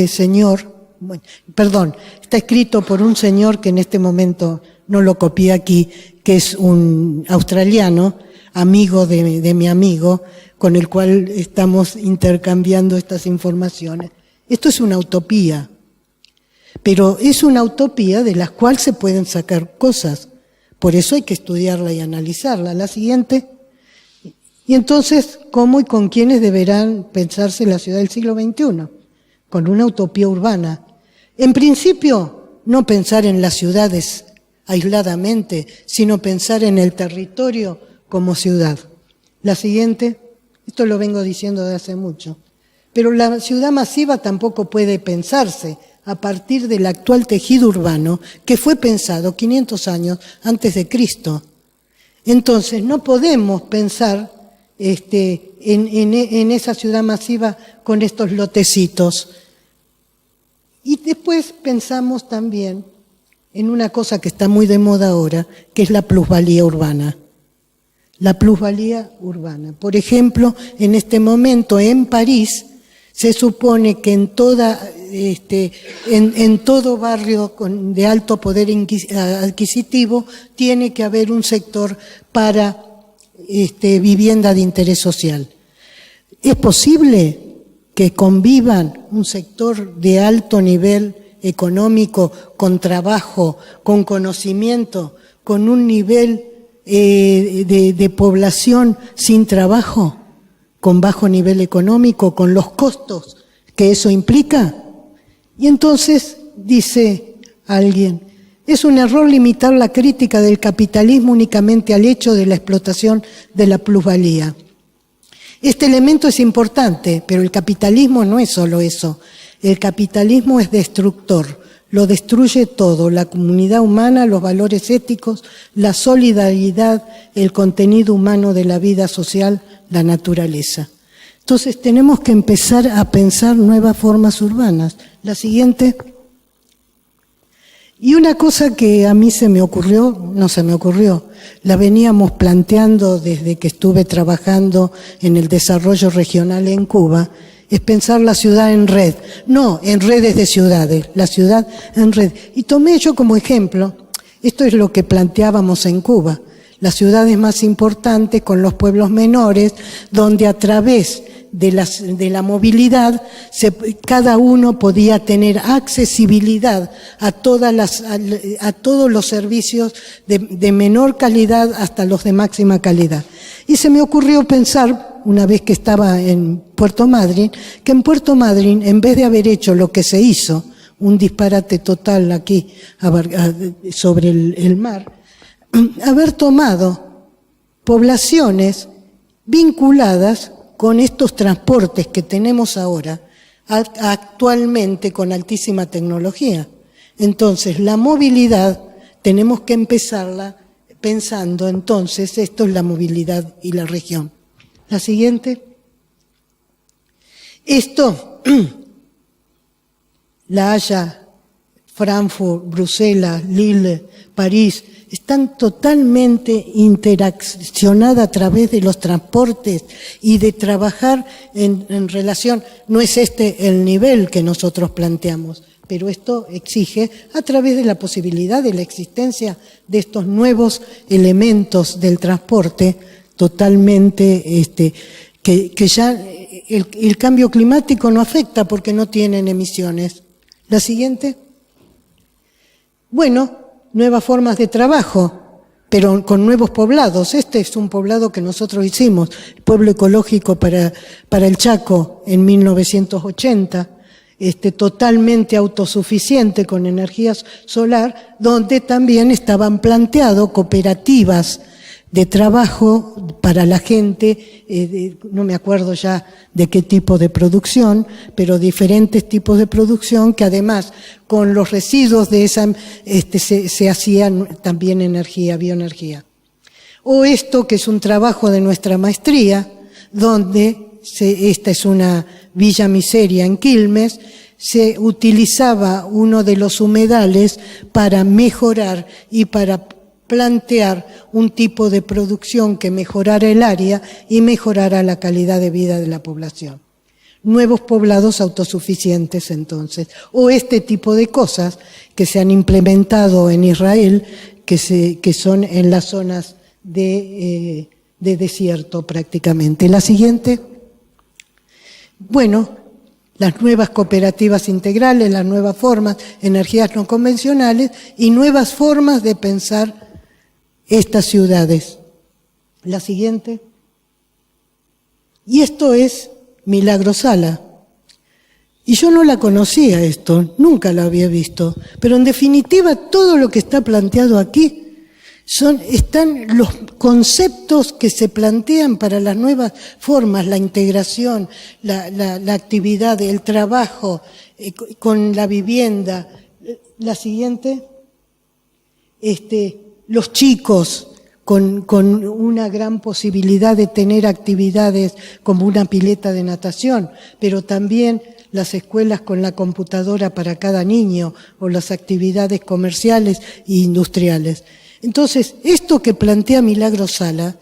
Speaker 2: escrito por un señor que en este momento no lo copié aquí, que es un australiano, amigo de mi amigo, con el cual estamos intercambiando estas informaciones. Esto es una utopía, pero es una utopía de la cual se pueden sacar cosas. Por eso hay que estudiarla y analizarla. La siguiente. Y entonces, ¿cómo y con quiénes deberán pensarse la ciudad del siglo XXI? Con una utopía urbana. En principio, no pensar en las ciudades aisladamente, sino pensar en el territorio como ciudad. La siguiente, esto lo vengo diciendo de hace mucho, pero la ciudad masiva tampoco puede pensarse a partir del actual tejido urbano que fue pensado 500 años antes de Cristo. Entonces, no podemos pensar en esa ciudad masiva con estos lotecitos. Y después pensamos también en una cosa que está muy de moda ahora, que es la plusvalía urbana. La plusvalía urbana. Por ejemplo, en este momento en París se supone que en todo barrio de alto poder adquisitivo tiene que haber un sector para vivienda de interés social. ¿Es posible que convivan un sector de alto nivel económico, con trabajo, con conocimiento, con un nivel de población sin trabajo, con bajo nivel económico, con los costos que eso implica? Y entonces dice alguien, es un error limitar la crítica del capitalismo únicamente al hecho de la explotación de la plusvalía. Este elemento es importante, pero el capitalismo no es solo eso. El capitalismo es destructor, lo destruye todo, la comunidad humana, los valores éticos, la solidaridad, el contenido humano de la vida social, la naturaleza. Entonces tenemos que empezar a pensar nuevas formas urbanas. La siguiente. Y una cosa que a mí no se me ocurrió, la veníamos planteando desde que estuve trabajando en el desarrollo regional en Cuba, es pensar la ciudad en red, no en redes de ciudades, la ciudad en red. Y tomé yo como ejemplo, esto es lo que planteábamos en Cuba, las ciudades más importantes con los pueblos menores, donde a través de la movilidad cada uno podía tener accesibilidad a todos los servicios de menor calidad hasta los de máxima calidad. Y se me ocurrió pensar, una vez que estaba en Puerto Madryn, que en Puerto Madryn, en vez de haber hecho lo que se hizo, un disparate total aquí sobre el mar, haber tomado poblaciones vinculadas con estos transportes que tenemos ahora, actualmente con altísima tecnología. Entonces, la movilidad tenemos que empezarla pensando, entonces, esto es la movilidad y la región. La siguiente. Esto, La Haya, Frankfurt, Bruselas, Lille, París, están totalmente interaccionadas a través de los transportes y de trabajar en relación. No es este el nivel que nosotros planteamos, pero esto exige, a través de la posibilidad de la existencia de estos nuevos elementos del transporte, totalmente, que ya el cambio climático no afecta porque no tienen emisiones. La siguiente. Bueno, nuevas formas de trabajo, pero con nuevos poblados. Este es un poblado que nosotros hicimos, el pueblo ecológico para el Chaco en 1980, totalmente autosuficiente con energía solar, donde también estaban planteadas cooperativas de trabajo para la gente, no me acuerdo ya de qué tipo de producción, pero diferentes tipos de producción que además con los residuos de esa se hacían también energía, bioenergía. O esto que es un trabajo de nuestra maestría, donde esta es una villa miseria en Quilmes, se utilizaba uno de los humedales para mejorar y para plantear un tipo de producción que mejorara el área y mejorara la calidad de vida de la población. Nuevos poblados autosuficientes, entonces. O este tipo de cosas que se han implementado en Israel, que son en las zonas de desierto prácticamente. La siguiente. Bueno, las nuevas cooperativas integrales, las nuevas formas, energías no convencionales y nuevas formas de pensar estas ciudades. La siguiente. Y esto es Milagro Sala. Y yo no la conocía esto, nunca la había visto. Pero en definitiva, todo lo que está planteado aquí están los conceptos que se plantean para las nuevas formas, la integración, la actividad, el trabajo con la vivienda. La siguiente, los chicos con una gran posibilidad de tener actividades como una pileta de natación, pero también las escuelas con la computadora para cada niño o las actividades comerciales e industriales. Entonces, esto que plantea Milagros Sala,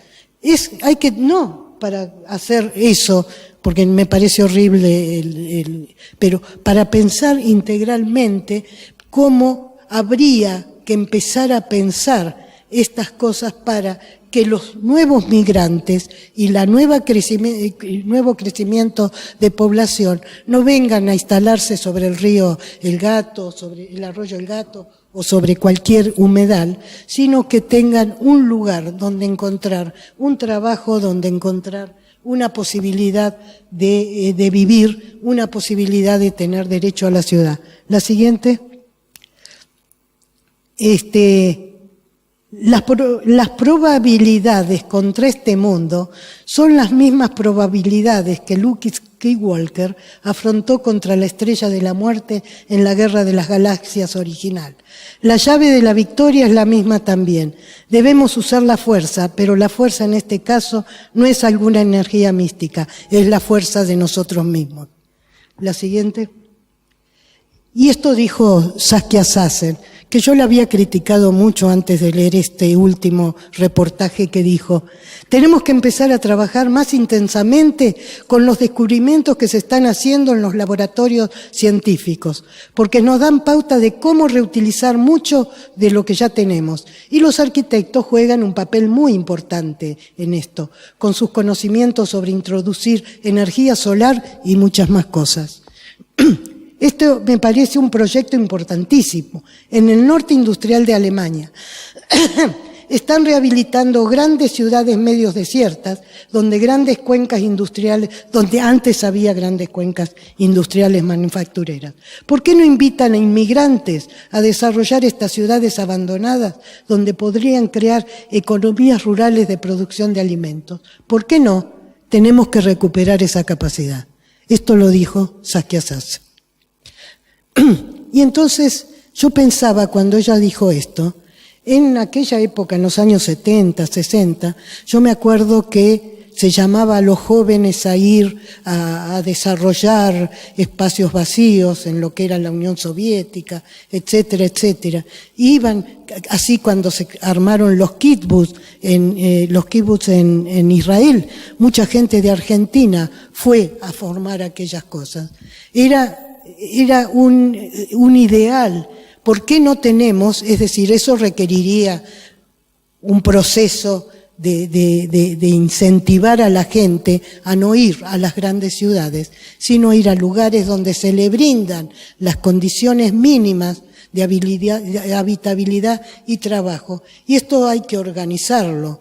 Speaker 2: no para hacer eso, porque me parece horrible, pero para pensar integralmente cómo habría que empezar a pensar estas cosas para que los nuevos migrantes y el nuevo crecimiento de población no vengan a instalarse sobre el río El Gato, sobre el arroyo El Gato o sobre cualquier humedal, sino que tengan un lugar donde encontrar un trabajo, donde encontrar una posibilidad de vivir, una posibilidad de tener derecho a la ciudad. La siguiente. Las probabilidades contra este mundo son las mismas probabilidades que Luke Skywalker afrontó contra la Estrella de la Muerte en la Guerra de las Galaxias original. La llave de la victoria es la misma también. Debemos usar la fuerza, pero la fuerza en este caso no es alguna energía mística, es la fuerza de nosotros mismos. La siguiente. Y esto dijo Saskia Sassen, que yo la había criticado mucho antes de leer este último reportaje que dijo: tenemos que empezar a trabajar más intensamente con los descubrimientos que se están haciendo en los laboratorios científicos, porque nos dan pauta de cómo reutilizar mucho de lo que ya tenemos. Y los arquitectos juegan un papel muy importante en esto, con sus conocimientos sobre introducir energía solar y muchas más cosas. Esto me parece un proyecto importantísimo. En el norte industrial de Alemania están rehabilitando grandes ciudades medios desiertas, donde antes había grandes cuencas industriales manufactureras. ¿Por qué no invitan a inmigrantes a desarrollar estas ciudades abandonadas, donde podrían crear economías rurales de producción de alimentos? ¿Por qué no? Tenemos que recuperar esa capacidad. Esto lo dijo Saskia Sassen. Y entonces yo pensaba, cuando ella dijo esto, en aquella época, en los años 70, 60, yo me acuerdo que se llamaba a los jóvenes a ir a desarrollar espacios vacíos en lo que era la Unión Soviética, etcétera, etcétera. Iban, así cuando se armaron los kibbutz en Israel, mucha gente de Argentina fue a formar aquellas cosas. Era un ideal. ¿Por qué no tenemos? Es decir, eso requeriría un proceso de incentivar a la gente a no ir a las grandes ciudades, sino ir a lugares donde se le brindan las condiciones mínimas de habitabilidad y trabajo. Y esto hay que organizarlo.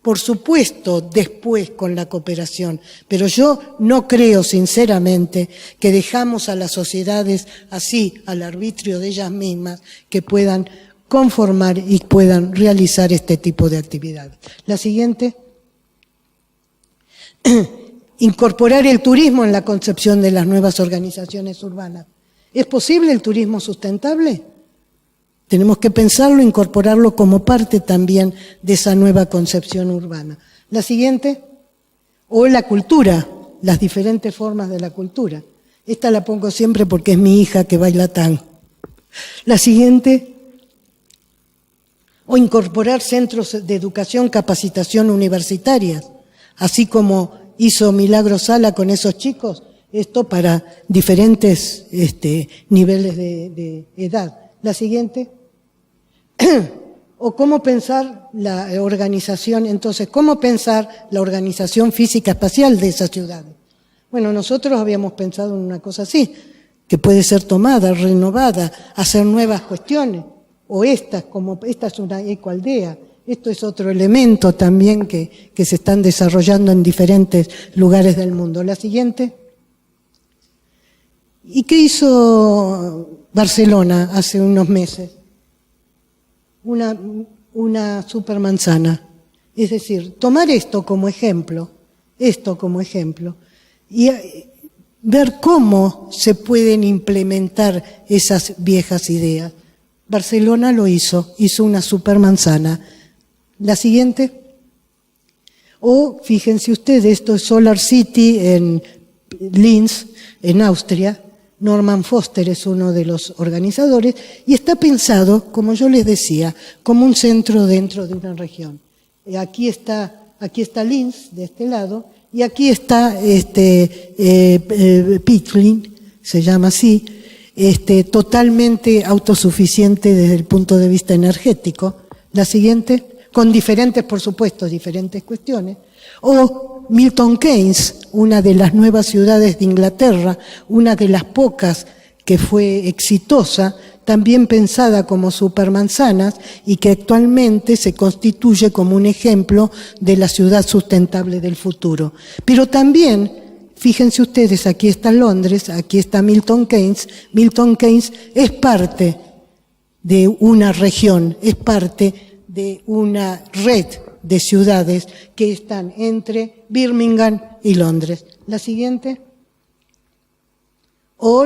Speaker 2: Por supuesto, después con la cooperación, pero yo no creo sinceramente que dejamos a las sociedades así, al arbitrio de ellas mismas, que puedan conformar y puedan realizar este tipo de actividades. La siguiente. Incorporar el turismo en la concepción de las nuevas organizaciones urbanas. ¿Es posible el turismo sustentable? Tenemos que pensarlo, incorporarlo como parte también de esa nueva concepción urbana. La siguiente, o la cultura, las diferentes formas de la cultura. Esta la pongo siempre porque es mi hija que baila tango. La siguiente, o incorporar centros de educación, capacitación universitarias, así como hizo Milagros Sala con esos chicos, esto para diferentes niveles de edad. La siguiente. O cómo pensar la organización, entonces, cómo pensar la organización física espacial de esas ciudades. Bueno, nosotros habíamos pensado en una cosa así, que puede ser tomada, renovada, hacer nuevas cuestiones, o esta es una ecoaldea, esto es otro elemento también que se están desarrollando en diferentes lugares del mundo. La siguiente. ¿Y qué hizo Barcelona hace unos meses? Una supermanzana. Es decir, tomar esto como ejemplo, y ver cómo se pueden implementar esas viejas ideas. Barcelona lo hizo una supermanzana. La siguiente. O, fíjense ustedes, esto es Solar City en Linz, en Austria. Norman Foster es uno de los organizadores y está pensado, como yo les decía, como un centro dentro de una región. Aquí está Linz, de este lado, y aquí está Picklin, se llama así, totalmente autosuficiente desde el punto de vista energético. La siguiente, con diferentes, por supuesto, diferentes cuestiones. O Milton Keynes, una de las nuevas ciudades de Inglaterra, una de las pocas que fue exitosa, también pensada como supermanzanas y que actualmente se constituye como un ejemplo de la ciudad sustentable del futuro. Pero también, fíjense ustedes, aquí está Londres, aquí está Milton Keynes. Milton Keynes es parte de una región, es parte de una red de ciudades que están entre Birmingham y Londres. La siguiente. O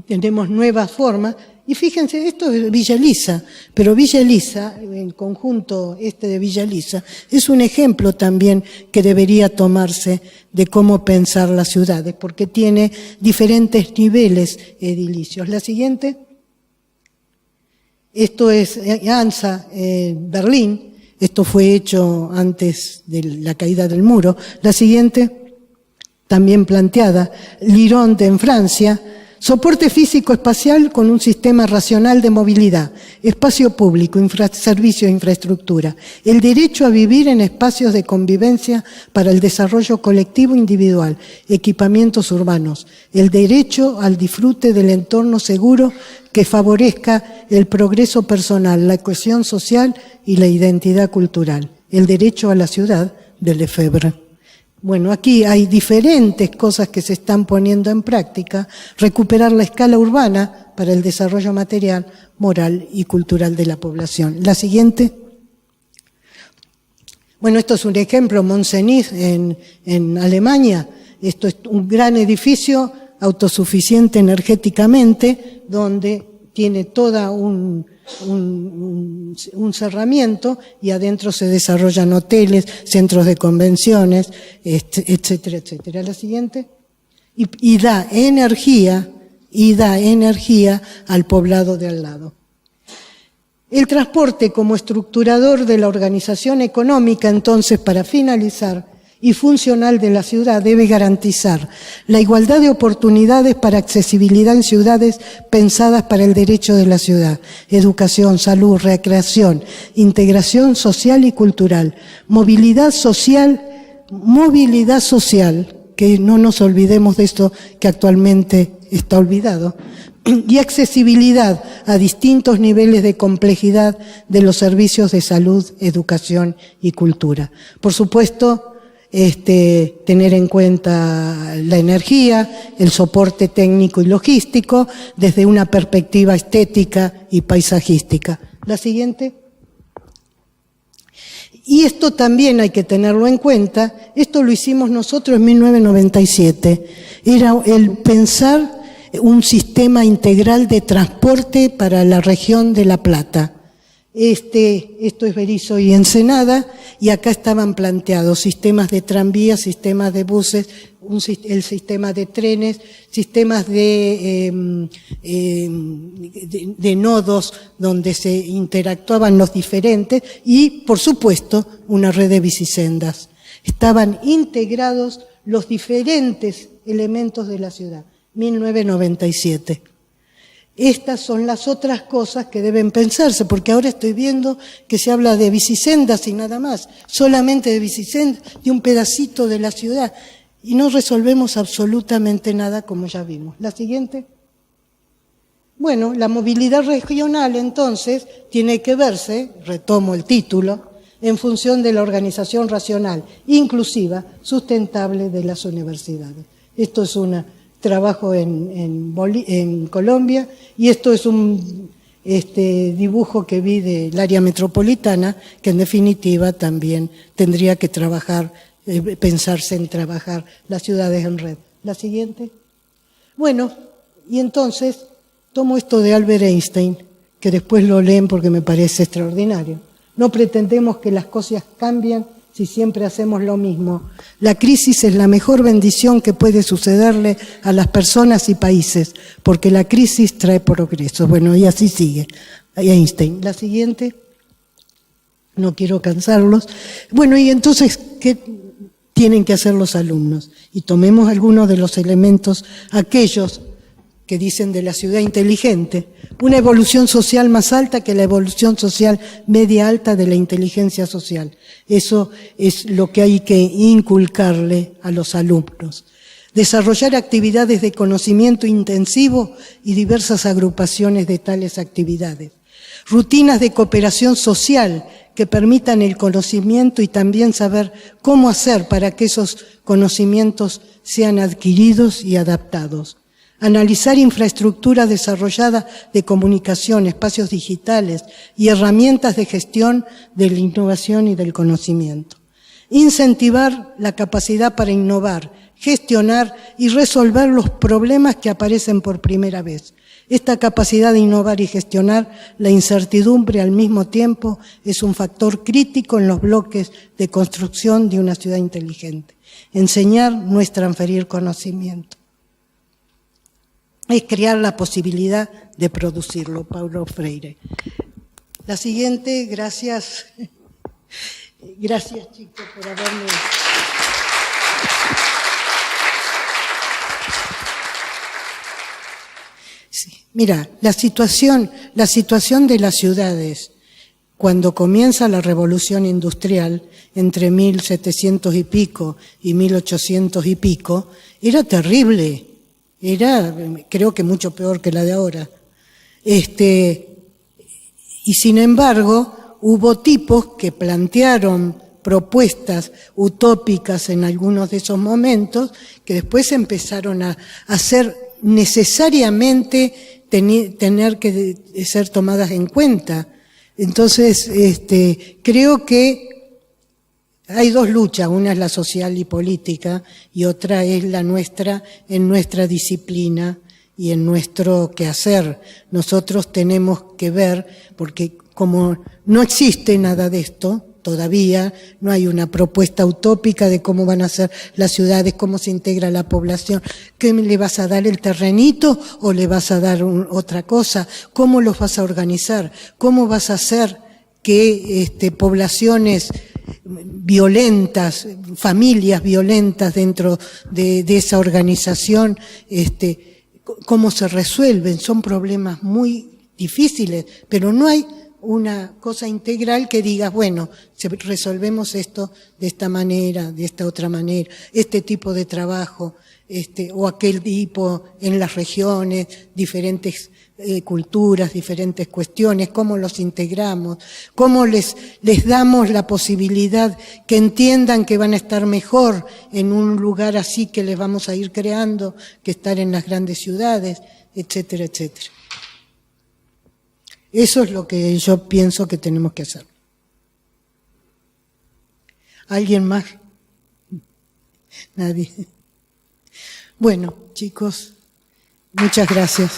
Speaker 2: tenemos nuevas formas. Y fíjense, esto es Villa Elisa, pero Villa Elisa, el conjunto de Villa Elisa, es un ejemplo también que debería tomarse de cómo pensar las ciudades, porque tiene diferentes niveles edilicios. La siguiente. Esto es ANSA, Berlín. Esto fue hecho antes de la caída del muro. La siguiente, también planteada, Lironde en Francia. Soporte físico espacial con un sistema racional de movilidad, espacio público, servicio e infraestructura. El derecho a vivir en espacios de convivencia para el desarrollo colectivo individual, equipamientos urbanos. El derecho al disfrute del entorno seguro que favorezca el progreso personal, la cohesión social y la identidad cultural. El derecho a la ciudad de Lefebvre. Bueno, aquí hay diferentes cosas que se están poniendo en práctica. Recuperar la escala urbana para el desarrollo material, moral y cultural de la población. La siguiente. Bueno, esto es un ejemplo, Mont-Cenis en Alemania. Esto es un gran edificio autosuficiente energéticamente, donde tiene toda un cerramiento y adentro se desarrollan hoteles, centros de convenciones, etcétera, etcétera. La siguiente. Y da energía al poblado de al lado. El transporte como estructurador de la organización económica, entonces, para finalizar, y funcional de la ciudad, debe garantizar la igualdad de oportunidades para accesibilidad en ciudades pensadas para el derecho de la ciudad, educación, salud, recreación, integración social y cultural, movilidad social, que no nos olvidemos de esto que actualmente está olvidado, y accesibilidad a distintos niveles de complejidad de los servicios de salud, educación y cultura. Por supuesto, tener en cuenta la energía, el soporte técnico y logístico desde una perspectiva estética y paisajística. La siguiente. Y esto también hay que tenerlo en cuenta. Esto lo hicimos nosotros en 1997. Era el pensar un sistema integral de transporte para la región de La Plata. Esto es Berisso y Ensenada, y acá estaban planteados sistemas de tranvías, sistemas de buses, el sistema de trenes, sistemas de nodos donde se interactuaban los diferentes y, por supuesto, una red de bicisendas. Estaban integrados los diferentes elementos de la ciudad. 1997. Estas son las otras cosas que deben pensarse, porque ahora estoy viendo que se habla de bicisendas y nada más, solamente de bicisendas y un pedacito de la ciudad, y no resolvemos absolutamente nada, como ya vimos. La siguiente. Bueno, la movilidad regional, entonces, tiene que verse, retomo el título, en función de la organización racional, inclusiva, sustentable de las universidades. Esto es una trabajo en Colombia, y esto es un dibujo que vi del área metropolitana, que en definitiva también tendría que pensarse en trabajar las ciudades en red. La siguiente. Bueno, y entonces tomo esto de Albert Einstein, que después lo leen porque me parece extraordinario. No pretendemos que las cosas cambien si siempre hacemos lo mismo. La crisis es la mejor bendición que puede sucederle a las personas y países, porque la crisis trae progreso. Bueno, y así sigue Einstein. La siguiente, no quiero cansarlos. Bueno, y entonces, ¿qué tienen que hacer los alumnos? Y tomemos algunos de los elementos, aquellos que dicen de la ciudad inteligente, una evolución social más alta que la evolución social media alta de la inteligencia social. Eso es lo que hay que inculcarle a los alumnos. Desarrollar actividades de conocimiento intensivo y diversas agrupaciones de tales actividades. Rutinas de cooperación social que permitan el conocimiento y también saber cómo hacer para que esos conocimientos sean adquiridos y adaptados. Analizar infraestructura desarrollada de comunicación, espacios digitales y herramientas de gestión de la innovación y del conocimiento. Incentivar la capacidad para innovar, gestionar y resolver los problemas que aparecen por primera vez. Esta capacidad de innovar y gestionar la incertidumbre al mismo tiempo es un factor crítico en los bloques de construcción de una ciudad inteligente. Enseñar no es transferir conocimiento, es crear la posibilidad de producirlo. Paulo Freire. La siguiente, gracias. Gracias, chicos, por haberme... Sí. Mira, la situación de las ciudades cuando comienza la revolución industrial entre 1700 y pico y 1800 y pico era terrible. Era, creo que mucho peor que la de ahora. Y sin embargo, hubo tipos que plantearon propuestas utópicas en algunos de esos momentos que después empezaron a hacer necesariamente tener que ser tomadas en cuenta. Entonces, creo que hay dos luchas, una es la social y política y otra es la nuestra en nuestra disciplina y en nuestro quehacer. Nosotros tenemos que ver, porque como no existe nada de esto todavía, no hay una propuesta utópica de cómo van a ser las ciudades, cómo se integra la población, ¿qué le vas a dar el terrenito o le vas a dar otra cosa? ¿Cómo los vas a organizar? ¿Cómo vas a hacer que poblaciones violentas, familias violentas dentro de esa organización, cómo se resuelven? Son problemas muy difíciles, pero no hay una cosa integral que diga, bueno, resolvemos esto de esta manera, de esta otra manera, este tipo de trabajo, o aquel tipo en las regiones, diferentes culturas, diferentes cuestiones, cómo los integramos, cómo les damos la posibilidad que entiendan que van a estar mejor en un lugar así que les vamos a ir creando, que estar en las grandes ciudades, etcétera, etcétera. Eso es lo que yo pienso que tenemos que hacer. ¿Alguien más? Nadie. Bueno, chicos, muchas gracias.